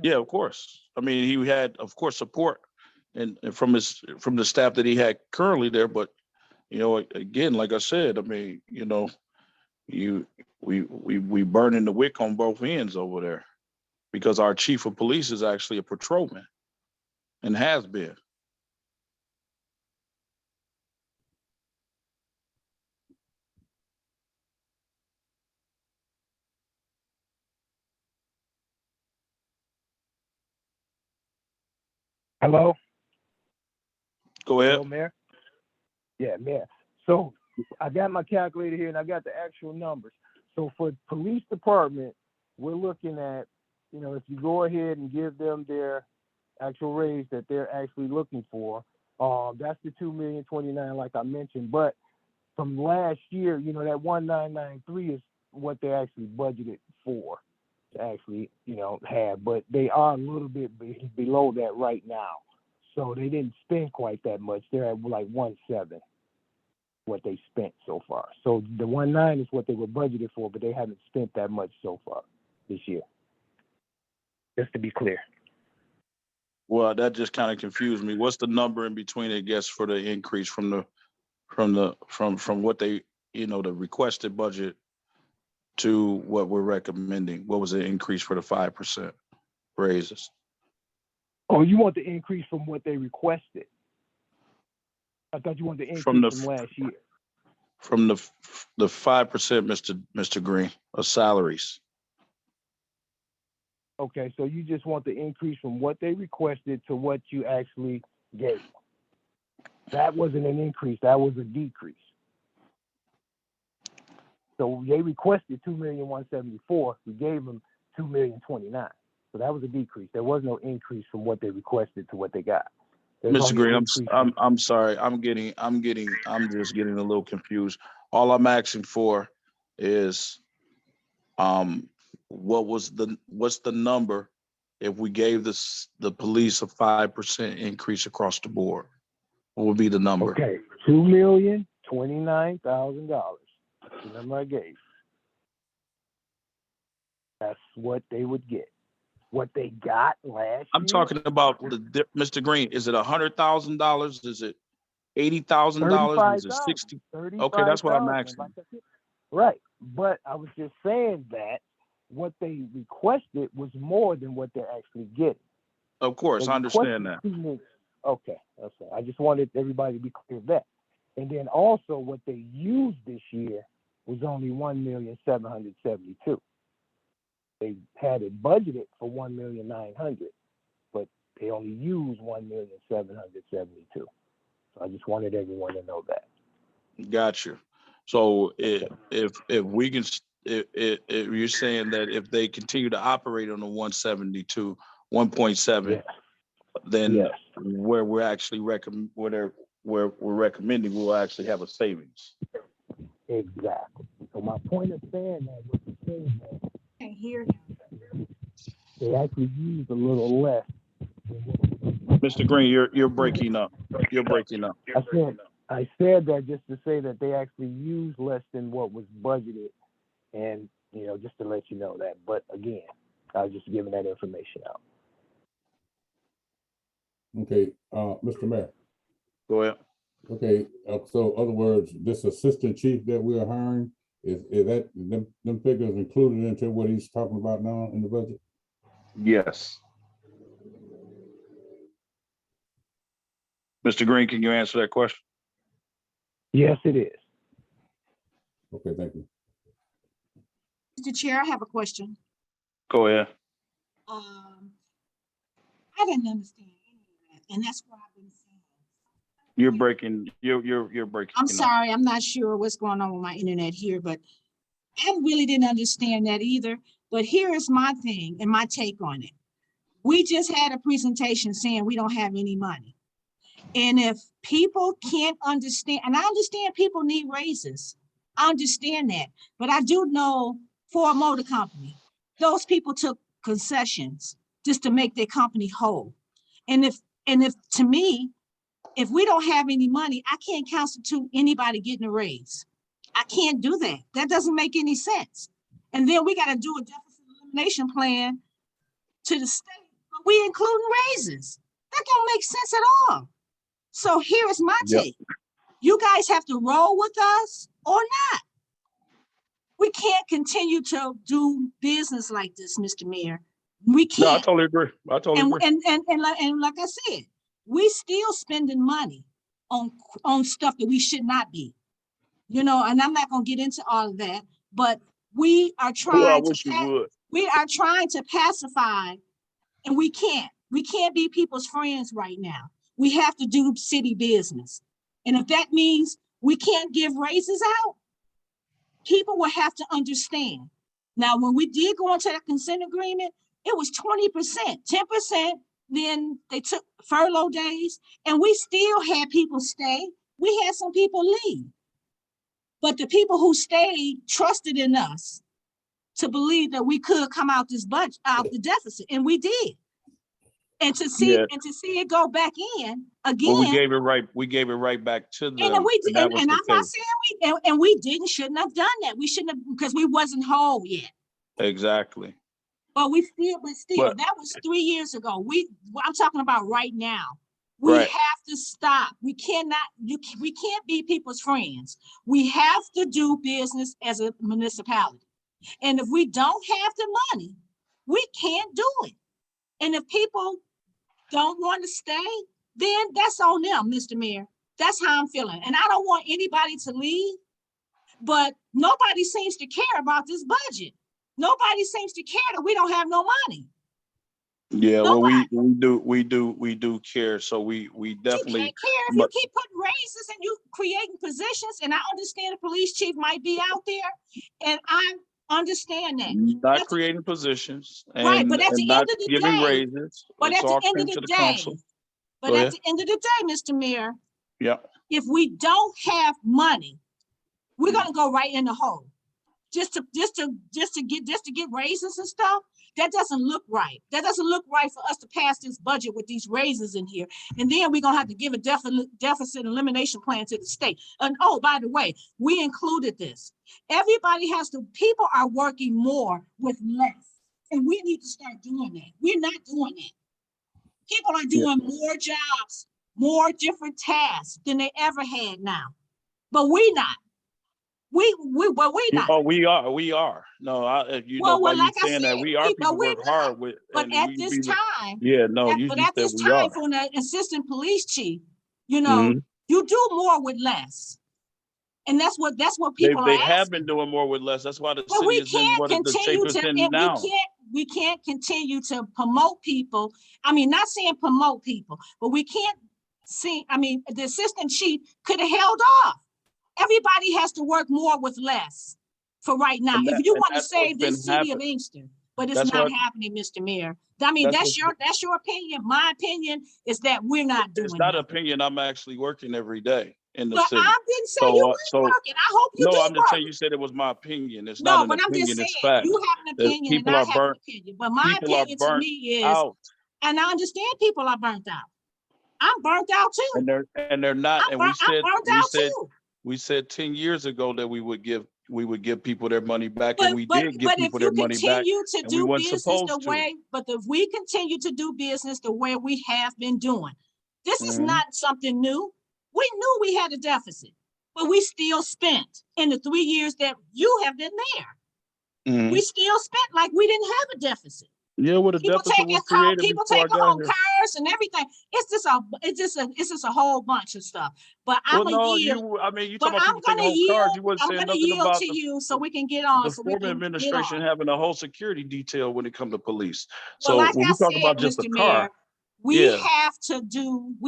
Yeah, of course. I mean, he had, of course, support and from the staff that he had currently there. But again, like I said, I mean, we burning the wick on both ends over there, because our chief of police is actually a patrolman and has been. Hello? Go ahead. Hello, Mayor? Yeah, Mayor. So I got my calculator here and I got the actual numbers. So for police department, we're looking at, if you go ahead and give them their actual raise that they're actually looking for, that's the 2,029,000 like I mentioned. But from last year, that 1,993 is what they actually budgeted for to actually, have. But they are a little bit below that right now. So they didn't spend quite that much. They're at like 1.7, what they spent so far. So the 1.9 is what they were budgeted for, but they haven't spent that much so far this year. Just to be clear. Well, that just kind of confused me. What's the number in between, I guess, for the increase from what they, the requested budget to what we're recommending? What was the increase for the 5% raises? Oh, you want the increase from what they requested? I thought you wanted the increase from last year. From the 5%, Mr. Green, of salaries. Okay, so you just want the increase from what they requested to what you actually gave. That wasn't an increase, that was a decrease. So they requested 2,174,000. We gave them 2,029,000. So that was a decrease. There was no increase from what they requested to what they got. There's Mr. only Green, an I'm, increase I'm sorry. I'm just getting a little confused. All I'm asking for is, what's the number if we gave the police a 5% increase across the board? What would be the number? Okay, $2,029,000. That's the number I gave. That's what they would get. What they got last I'm year. talking about Mr. Green. Is it $100,000? Is it $80,000? Is it 60? Okay, that's what I'm asking. Right, but I was just saying that what they requested was more than what they're actually getting. Of course, They I understand that. requested 2 million. Okay, I just wanted everybody to be clear of that. And then also what they used this year was only 1,772,000. They had it budgeted for 1,900,000, but they only used 1,772,000. So I just wanted everyone to know that. Got you. So if we can, if you're saying that if they continue to operate on the 172, 1.7, Yes. then Yes. where we're actually where we're recommending, we'll actually have a savings. Exactly. So my point of saying that was to say that Can't hear they actually used a little less. Mr. Green, you're breaking up. You're breaking up. I said that just to say that they actually used less than what was budgeted, and just to let you know that. But again, I was just giving that information out. Okay, Mr. Mayor. Go ahead. Okay, so other words, this assistant chief that we are hiring, is that them figures included into what he's talking about now in the budget? Yes. Mr. Green, can you answer that question? Yes, it is. Okay, thank you. Mr. Chair, I have a question. Go ahead. I didn't understand any of that, and that's what I've been saying. You're breaking. You're breaking. I'm up. sorry, I'm not sure what's going on with my internet here, but I really didn't understand that either. But here is my thing and my take on it. We just had a presentation saying we don't have any money. And if people can't understand, and I understand people need raises, I understand that, but I do know for a motor company, those people took concessions just to make their company whole. And if to me, if we don't have any money, I can't constitute anybody getting a raise. I can't do that. That doesn't make any sense. And then we got to do a deficit elimination plan to the state, but we including raises. That don't make sense at all. So here is my take. You guys have to roll with us or not. We can't continue to do business like this, Mr. Mayor. We can't. No, I totally agree. And like I said, we still spending money on stuff that we should not be. And I'm not gonna get into all of that, but we are trying we are trying to pacify, and we can't. We can't be people's friends right now. We have to do city business. And if that means we can't give raises out, people will have to understand. Now, when we did go into that consent agreement, it was 20%, 10%. Then they took furlough days, and we still had people stay. We had some people leave. But the people who stayed trusted in us to believe that we could come out this budget, out the deficit, and we did. And to see it go back in again. Well, we gave it right back to them. And we did, and I'm not saying we shouldn't have done that. We shouldn't have, because we wasn't whole yet. Exactly. But that was 3 years ago. I'm talking about right now. We have to stop. We can't be people's friends. We have to do business as a municipality. And if we don't have the money, we can't do it. And if people don't want to stay, then that's on them, Mr. Mayor. That's how I'm feeling. And I don't want anybody to leave, but nobody seems to care about this budget. Nobody seems to care that we don't have no money. Yeah, well, Nobody. we do care. So we You definitely, can't care if you but keep putting raises and you creating positions. And I understand the police chief might be out there, and I understand that. not At the- creating positions right, but at and the not end of the giving day, raises. but It's at the all end of came the to the day, council. but Go at ahead. the end of the day, Mr. Mayor, Yeah. if we don't have money, we're gonna go right in the hole. Just to get raises and stuff. That doesn't look right. That doesn't look right for us to pass this budget with these raises in here. And then we're gonna have to give a deficit elimination plan to the state. And oh, by the way, we included this. Everybody has to, people are working more with less. And we need to start doing that. We're not doing that. People are Yeah. doing more jobs, more different tasks than they ever had now. But we not. We not. Oh, we are. No, you know, by Well, you like I saying that, said, we are, but people we're work not. hard with, But and at we this be, time, yeah, no, but you at said this we time, are. from the assistant police chief, you know, Mhm. you do more with less, and that's what people They are have asking. been doing more with less. That's why the But city we is in can't what is the shape continue it's to, in and now. we can't continue to promote people. I mean, not saying promote people, but we can't see. I mean, the assistant chief could have held off. Everybody has to work more with less for right now. And If you want to that's what's save been this city of happening. Inkster, but it's That's not what happening, Mr. Mayor. I mean, that's what that's your opinion. My opinion is that we're not it's doing not that. opinion. I'm actually working every day in the But city. I didn't say you weren't So working. I hope you no, do I'm just work. saying you said it was my opinion. It's not No, an but I'm just opinion, saying it's fact. you have an That opinion and I have an opinion. But my people are opinion to burnt me is, out, and I understand people are burnt out. I'm burnt out too. and they're not. And I'm burnt out too. we said 10 years ago that we would give people their money back, and we did give But if people you their money back, continue to and we do weren't business the supposed to. way, but if we continue to do business the way we have been doing, this is Mhm. not something new. We knew we had a deficit, but we still spent in the 3 years that you have been there. Mhm. We still spent like we didn't have a deficit. Yeah, well, the deficit was created People before I taking got home here. cars and everything. It's just a whole bunch of stuff. But Well, I'm a no, yield. you But talking about I'm people taking gonna home cars. yield. You wasn't I'm saying gonna nothing yield about to you so we can get on. the So we former can get on. administration having a whole security detail when it comes to police. Well, So like when I we talk said, about just a Mr. car, Mayor, we yeah,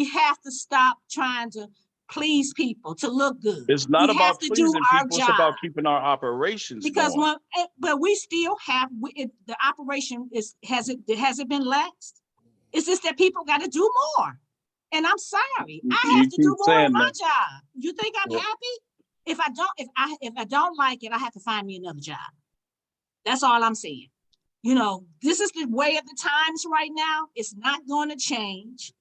have to stop trying to please people to look good. it's not We have about to do pleasing our people. It's job about keeping our operations because going. but we still have the operation has it been laxed? It's just that people got to do more. And I'm sorry, I have You to do keep more in saying my that. job. You think I'm Yeah. happy? If I don't like it, I have to find me another job. That's all I'm saying. You know, this is the way of the times right now. It's not going to change.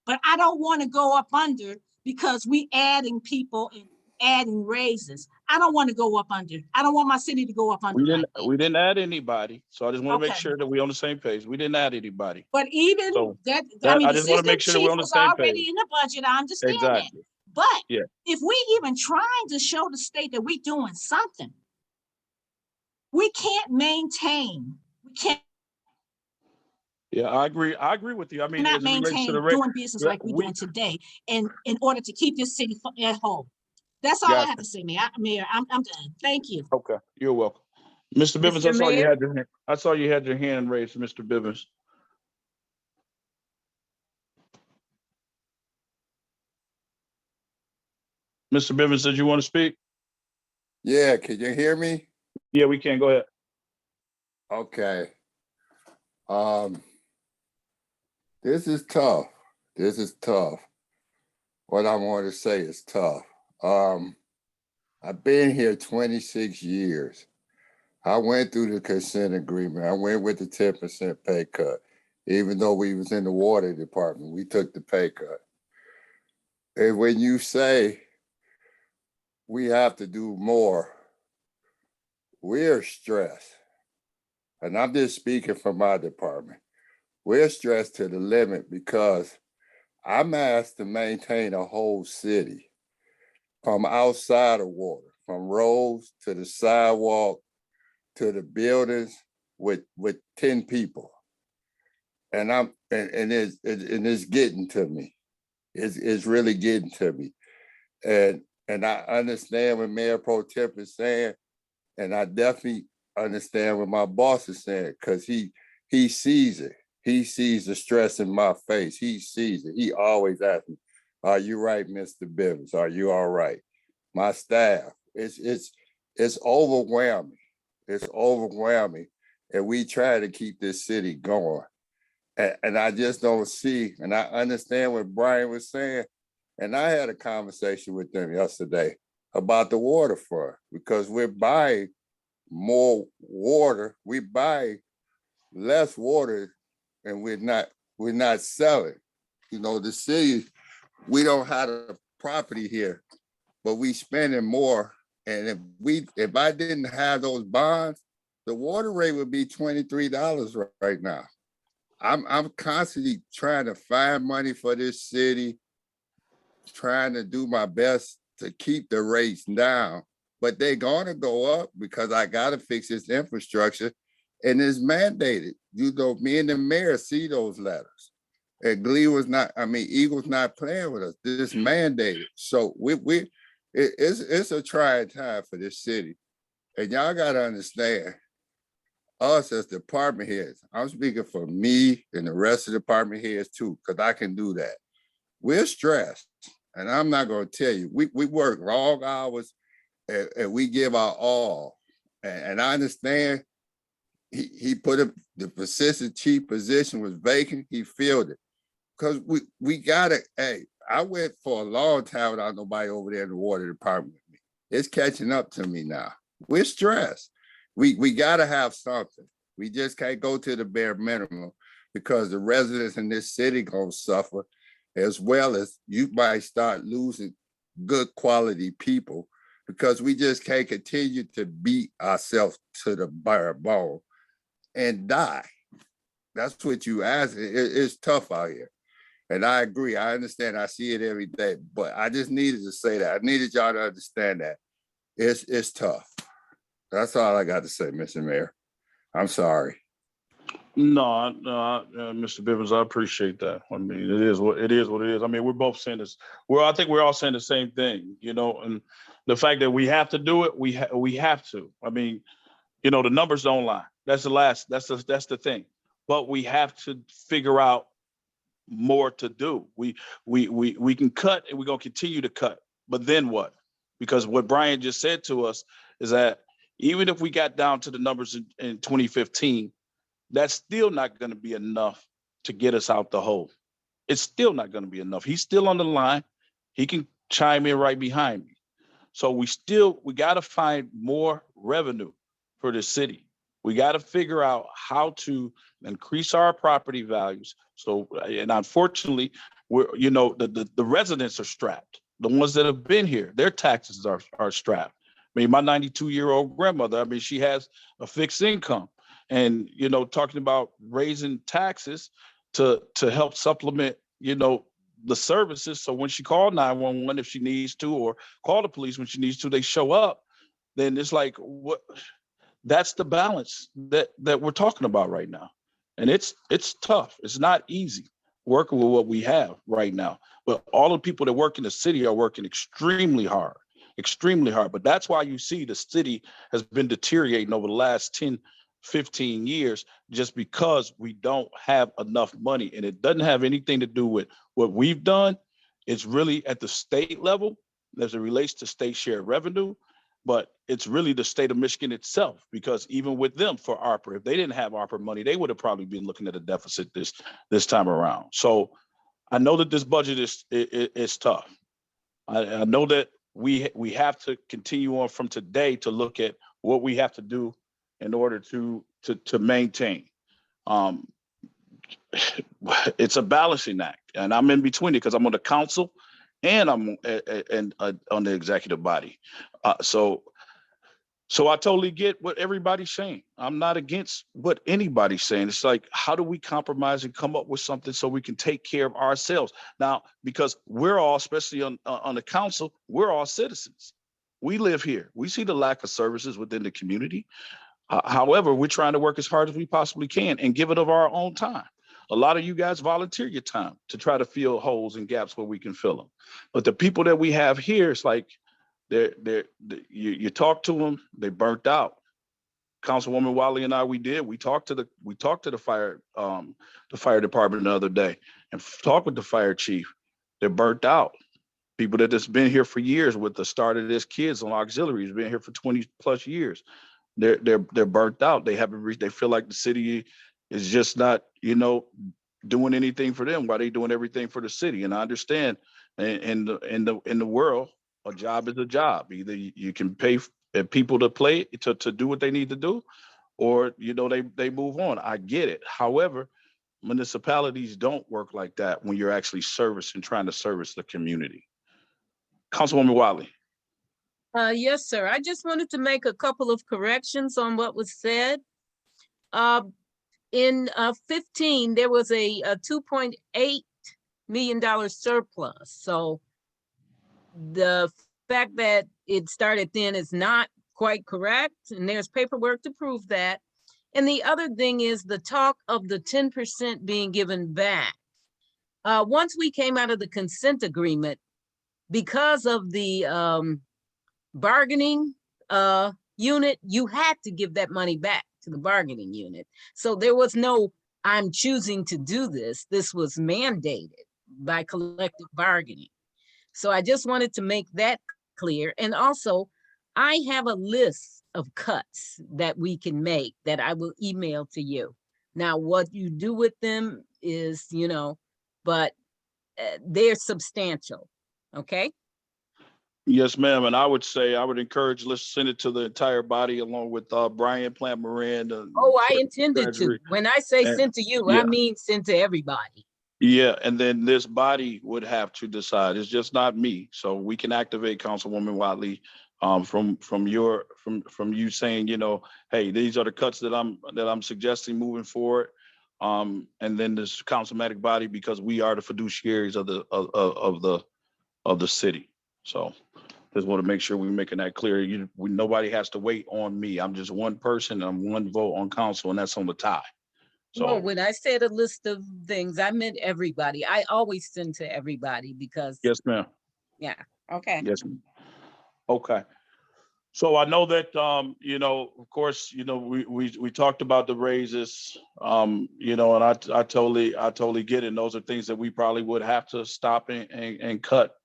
But I don't want to go up under because we adding people and adding raises. I don't want to go up under. I don't want my city to go up under like that. We didn't add anybody. So I just want to make Okay. sure that we're on the same page. We didn't add anybody. But even So that, I mean, I the just want to make assistant sure that we're chief on the was same already page. in the budget. I understand that. Exactly. But Yeah. if we even trying to show the state that we're doing something, we can't maintain. We can't Yeah, I agree. I agree with you. I mean, not as it relates to the maintain doing business like we're doing today in order to keep this city at home. That's all I Gotcha. have to say, Mayor. I'm done. Thank you. Okay, you're welcome. Mr. Bivens, I Mr. saw you Mayor? had your hand. I saw you had your hand raised, Mr. Bivens. Mr. Bivens, did you want to speak? Yeah, can you hear me? Yeah, we can. Go ahead. Okay. This is tough. This is tough. What I want to say is tough. I've been here 26 years. I went through the consent agreement. I went with the 10% pay cut. Even though we was in the water department, we took the pay cut. And when you say we have to do more, we're stressed. And I'm just speaking for my department. We're stressed to the limit because I'm asked to maintain a whole city from outside of water, from roads to the sidewalk to the buildings with 10 people. And it's getting to me. It's really getting to me. And I understand what Mayor Pro Tem is saying, and I definitely understand what my boss is saying, because he sees it. He sees the stress in my face. He sees it. He always asks me, "Are you right, Mr. Bivens? Are you all right?" My staff, it's overwhelming. It's overwhelming, and we try to keep this city going. And I just don't see, and I understand what Brian was saying. And I had a conversation with them yesterday about the waterfront because we're buying more water. We buy less water, and we're not selling. You know, the city, we don't have the property here, but we spending more. And if I didn't have those bonds, the water rate would be $23 right now. I'm constantly trying to find money for this city, trying to do my best to keep the rates down, but they're gonna go up because I gotta fix this infrastructure, and it's mandated. You know, me and the mayor see those letters. And Eagle's not playing with us. This is mandated. So it's a trying time for this city. And y'all gotta understand, us as department heads, I'm speaking for me and the rest of the department heads too, because I can do that. We're stressed. And I'm not going to tell you, we work long hours and we give our all. And I understand he put the assistant chief position was vacant. He filled it because we got to, hey, I went for a long time without nobody over there in the water department with me. It's catching up to me now. We're stressed. We got to have something. We just can't go to the bare minimum because the residents in this city going to suffer, as well as you might start losing good quality people because we just can't continue to beat ourselves to the bare bone and die. That's what you ask. It's tough out here. And I agree. I understand. I see it every day, but I just needed to say that. I needed y'all to understand that it's tough. That's all I got to say, Mr. Mayor. I'm sorry. No, Mr. Bivens, I appreciate that. I mean, it is what it is. I mean, we're both saying this. I think we're all saying the same thing, you know, and the fact that we have to do it, we have to. I mean, you know, the numbers don't lie. That's the thing. But we have to figure out more to do. We can cut and we're gonna continue to cut. But then what? Because what Brian just said to us is that even if we got down to the numbers in 2015, that's still not going to be enough to get us out the hole. It's still not going to be enough. He's still on the line. He can chime in right behind me. So we got to find more revenue for the city. We got to figure out how to increase our property values. So, and unfortunately, the residents are strapped. The ones that have been here, their taxes are strapped. I mean, my 92-year-old grandmother, I mean, she has a fixed income. And, you know, talking about raising taxes to help supplement, you know, the services. So when she called 911, if she needs to, or call the police when she needs to, they show up. Then it's like, what? That's the balance that we're talking about right now. And it's tough. It's not easy working with what we have right now. But all the people that work in the city are working extremely hard. But that's why you see the city has been deteriorating over the last 10, 15 years, just because we don't have enough money. And it doesn't have anything to do with what we've done. It's really at the state level as it relates to state share revenue, but it's really the state of Michigan itself, because even with them for ARPA, if they didn't have ARPA money, they would have probably been looking at a deficit this time around. So I know that this budget is tough. I know that we have to continue on from today to look at what we have to do in order to maintain. It's a balancing act, and I'm in between it because I'm on the council and I'm on the executive body. So I totally get what everybody's saying. I'm not against what anybody's saying. It's like, how do we compromise and come up with something so we can take care of ourselves? Now, because we're all, especially on the council, we're all citizens. We live here. We see the lack of services within the community. However, we're trying to work as hard as we possibly can and give it of our own time. A lot of you guys volunteer your time to try to fill holes and gaps where we can fill them. But the people that we have here, it's like you talk to them, they burnt out. Councilwoman Wiley and I, we talked to the fire department the other day and talked with the fire chief. They're burnt out. People that has been here for years with the start of this kids on auxiliaries, been here for 20 plus years. They're burnt out. They haven't reached, they feel like the city is just not, doing anything for them while they doing everything for the city. And I understand in the world, a job is a job. Either you can pay people to play to do what they need to do, or they move on. I get it. However, municipalities don't work like that when you're actually trying to service the community. Councilwoman Wiley. Yes, sir. I just wanted to make a couple of corrections on what was said. In 15, there was a $2.8 million surplus. So the fact that it started then is not quite correct, and there's paperwork to prove that. And the other thing is the talk of the 10% being given back. Once we came out of the consent agreement, because of the bargaining unit, you had to give that money back to the bargaining unit. So there was no, I'm choosing to do this. This was mandated by collective bargaining. So I just wanted to make that clear. And also, I have a list of cuts that we can make that I will email to you. Now, what you do with them is, but they're substantial, okay? Yes, ma'am. And I would encourage, let's send it to the entire body along with Brian Plant Moran. Oh, I intended to. When I say send to you, yeah. I mean send to everybody. Yeah, and then this body would have to decide. It's just not me. So we can activate Councilwoman Watley from you saying, hey, these are the cuts that I'm suggesting moving forward. And then this councilmatic body, because we are the fiduciaries of the city. So just want to make sure we're making that clear. Nobody has to wait on me. I'm just one person and I'm one vote on council, and that's on the tie. So well, when I said a list of things, I meant everybody. I always send to everybody because. Yes, ma'am. Yeah. Okay. Yes, ma'am. Okay. So I know that, of course, we talked about the raises, and I totally get it. And those are things that we probably would have to stop and cut,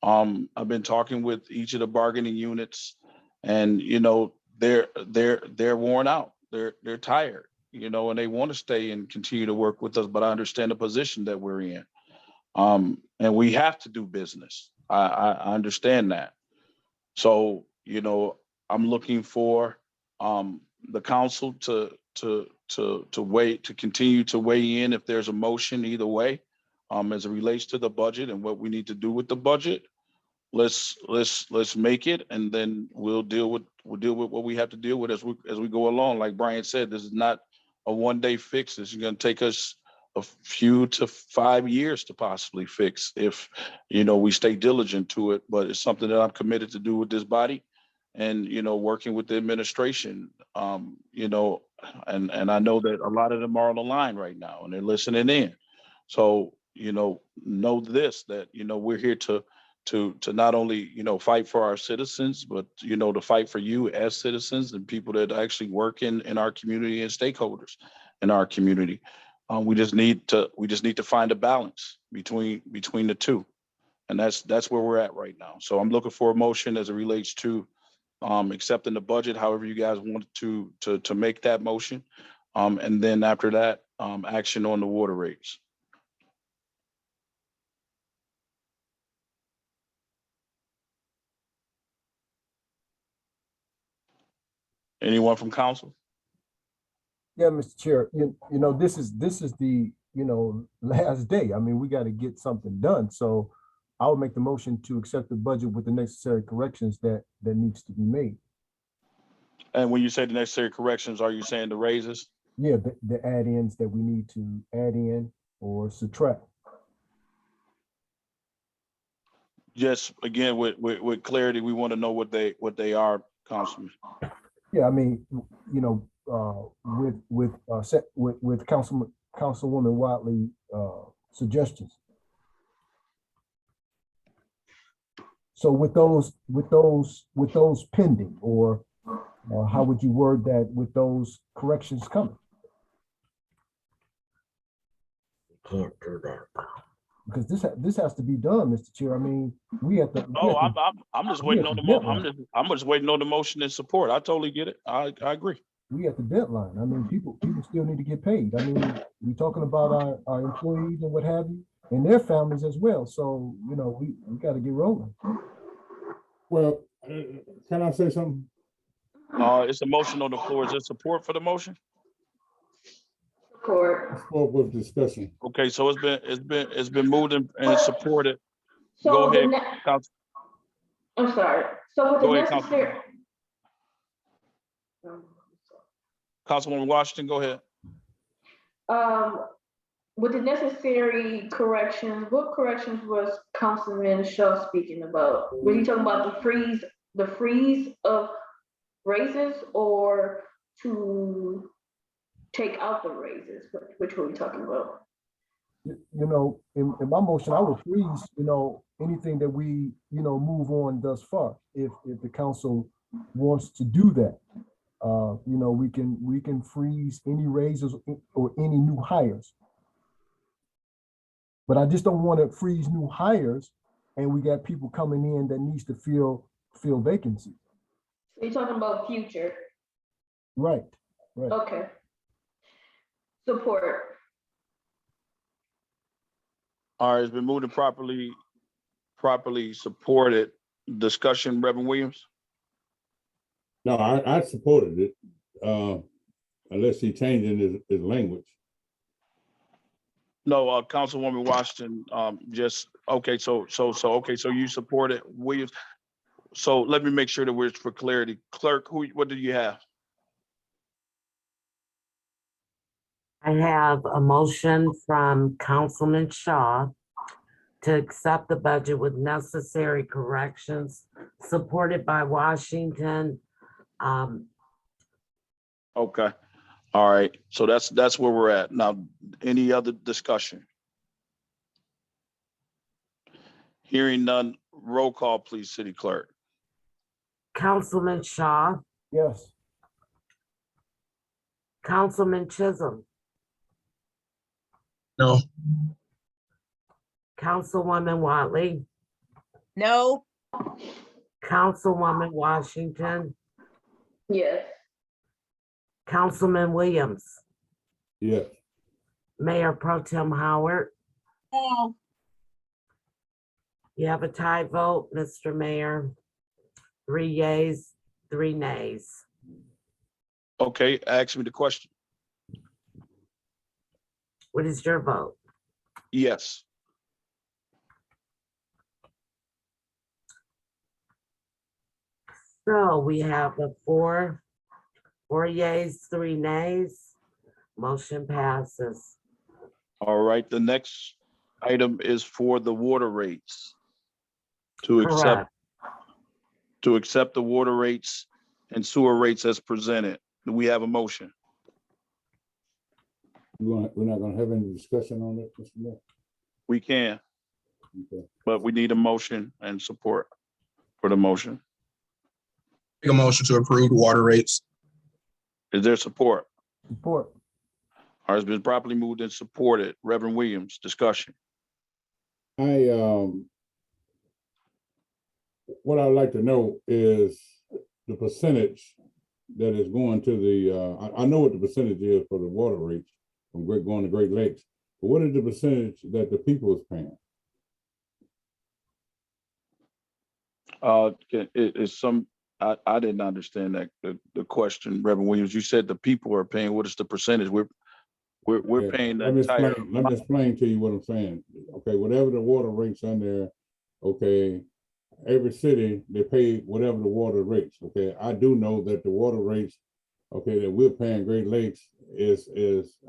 I've been talking with each of the bargaining units, and, they're worn out. They're tired, and they want to stay and continue to work with us, but I understand the position that we're in. And we have to do business. I understand that. So, I'm looking for the council to continue to weigh in if there's a motion either way, as it relates to the budget and what we need to do with the budget. Let's make it, and then we'll deal with what we have to deal with as we go along. Like Brian said, this is not a one-day fix. This is going to take us a few to 5 years to possibly fix if we stay diligent to it. But it's something that I'm committed to do with this body, and working with the administration. And I know that a lot of them are on the line right now and they're listening in. So know this, that we're here to not only fight for our citizens, but to fight for you as citizens and people that actually work in our community and stakeholders in our community. We just need to find a balance between the two, and that's where we're at right now. So I'm looking for a motion as it relates to accepting the budget, however you guys want to make that motion, and then after that, action on the water rates. Anyone from council? Yeah, Mr. Chair, this is the, last day. I mean, we got to get something done. So I'll make the motion to accept the budget with the necessary corrections that needs to be made. And when you say the necessary corrections, are you saying the raises? Yeah, the add-ins that we need to add in or subtract. Just again, with clarity, we want to know what they are, Councilman. Yeah, I mean, with Councilwoman Watley suggestions. So with those pending, or How would you word that with those corrections coming? Can't do that. Because this has to be done, Mr. Chair. I mean, Oh, I'm just waiting on I'm just waiting on the motion and support. I totally get it. I agree. we at the deadline. I mean, people still need to get paid. I mean, we're talking about our employees and what have you, and their families as well. So, you know, we got to get rolling. Well, can I say something? It's a motion on the floor. Is there support for the motion? Support. Support with discussion. Okay, so it's been moved and supported. So Go the ahead, ne- Council. I'm sorry. So with the Go ahead, Council. necessary. Councilwoman Washington, go ahead. With the necessary corrections, what corrections was Councilman Shaw speaking about? Was he talking about the freeze of raises, or to take out the raises? Which were we talking about? You know, in my motion, I would freeze, you know, anything that we, you know, move on thus far. If the council wants to do that, you know, we can freeze any raises or any new hires. But I just don't want to freeze new hires, and we got people coming in that needs to fill vacancies. So you're talking about future. Right. Okay. Support. All right, it's been moved and properly supported. Discussion, Reverend Williams. No, I supported it, unless he changing his language. No, Councilwoman Washington, okay, so you support it, Williams. So let me make sure that we're for clarity. Clerk, what do you have? I have a motion from Councilman Shaw to accept the budget with necessary corrections, supported by Washington. Okay, all right, so that's where we're at. Now, any other discussion? Hearing none, roll call, please, City Clerk. Councilman Shaw, Yes. Councilman Chisholm, No. Councilwoman Watley, No, Councilwoman Washington, Yes. Councilman Williams, Yes. Mayor Pro Tem Howard. no, You have a tie vote, Mr. Mayor. 3 yeas, 3 nays. Okay, ask me the question. What is your vote? Yes. So we have a 4 yeas, 3 nays. Motion passes. All right, the next item is for the water rates. To Correct. accept the water rates and sewer rates as presented. Do we have a motion? We're not gonna have any discussion on it, Mr. Mayor? We can, Okay. but we need a motion and support for the motion. Make a motion to approve the water rates. Is there support? Support. All right, it's been properly moved and supported. Reverend Williams, discussion. What I'd like to know is the percentage that is going to the, I know what the percentage is for the water rates from going to Great Lakes, but what is the percentage that the people is paying? I didn't understand that, the question, Reverend Williams. You said the people are paying. What is the percentage? We're Yeah, paying the let me entire. explain to you what I'm saying. Okay, whatever the water rates on there, okay, every city, they pay whatever the water rates, okay? I do know that the water rates, okay, that we're paying Great Lakes is,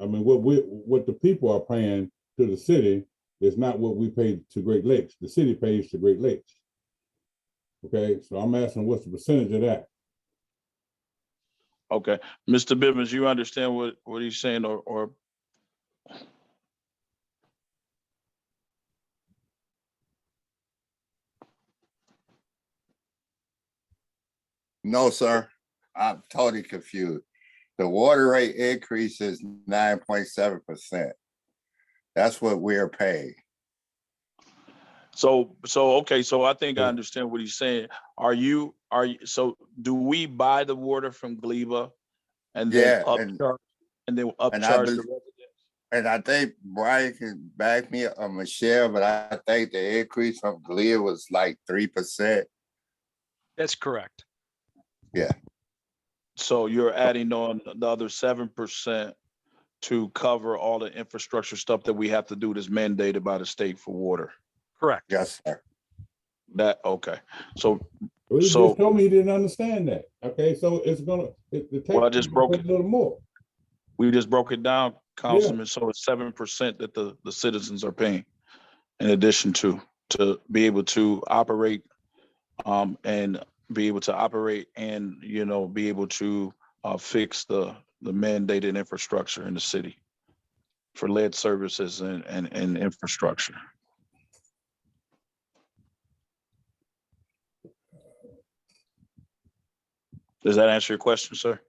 I mean, what the people are paying to the city is not what we pay to Great Lakes. The city pays to Great Lakes. Okay, so I'm asking what's the percentage of that? Okay, Mr. Bivens, you understand what he's saying, or No, sir. I'm totally confused. The water rate increase is 9.7%. That's what we're paying. So, okay, so I think I understand what he's saying. So do we buy the water from Gleba and then Yeah, and upcharge I the believe, residents? and I think Brian can back me up, Michelle, but I think the increase from Glee was like 3%. That's correct. Yeah, So you're adding on the other 7% to cover all the infrastructure stuff that we have to do that's mandated by the state for water. Correct. yes, sir. Okay. So Well, he So- just told me he didn't understand that. Okay, so it's gonna, the Well, I tax just broke a little more. we just broke it down, Councilman. So it's 7% that the citizens are paying in addition to be able to operate and be able to operate and, be able to fix the mandated infrastructure in the city for lead services and infrastructure. Does that answer your question, sir?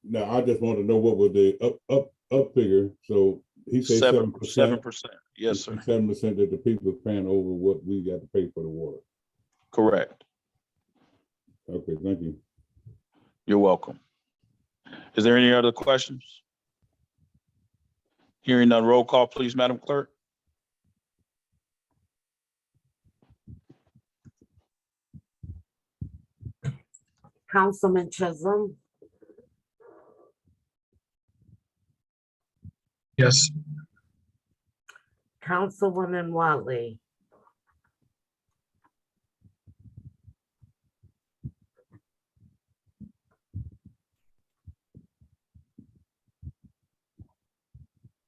No, I just want to know what was the up figure. So he said 7%. 7%. Yes, sir. 7% that the people are paying over what we got to pay for the water. Correct. Okay, thank you. You're welcome. Is there any other questions? Hearing none, roll call, please, Madam Clerk. Councilman Chisholm, Yes. Councilwoman Watley,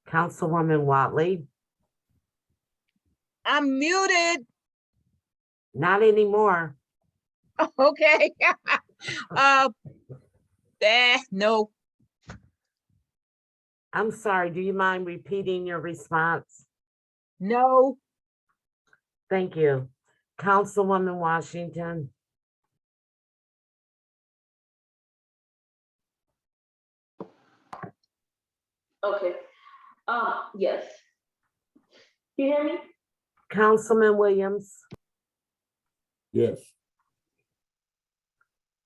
Councilwoman Watley, I'm muted. not anymore. Okay. No. I'm sorry, do you mind repeating your response? No. Thank you. Councilwoman Washington, Okay. Yes. You hear me? Councilman Williams, Yes.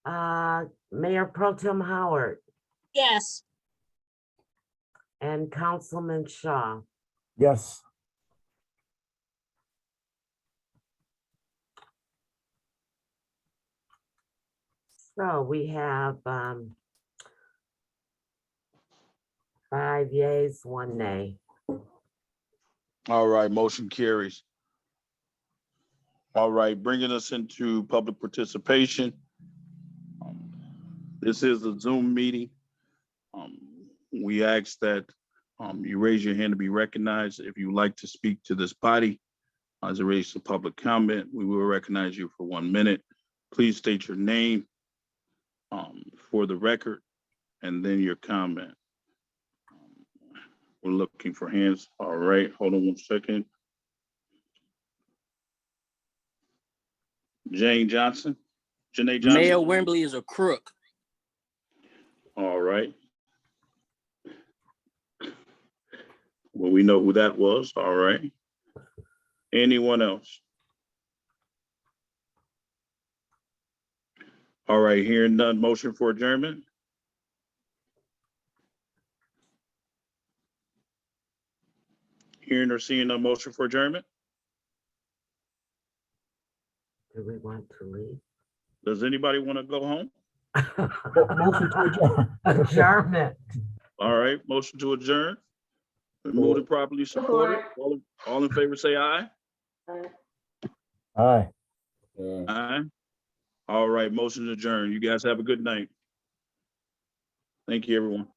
Mayor Pro Tem Howard, Yes. and Councilman Shaw. Yes. So we have 5 yeas, 1 nay. All right, motion carries. All right, bringing us into public participation. This is a Zoom meeting. We ask that you raise your hand to be recognized. If you would like to speak to this body as it relates to public comment, we will recognize you for 1 minute. Please state your name for the record and then your comment. We're looking for hands. All right, hold on 1 second. Janae Johnson. Mayor Wembley is a crook. All right. Well, we know who that was. All right. Anyone else? All right, hearing none, motion for adjournment. Hearing or seeing none, motion for adjournment. Do we want to leave? Does anybody want to go home? Motion to adjourn. Adjournment. All right, motion to adjourn. Moved and properly supported. All in favor, say aye. Aye. Aye. All right, motion to adjourn. You guys have a good night. Thank you, everyone.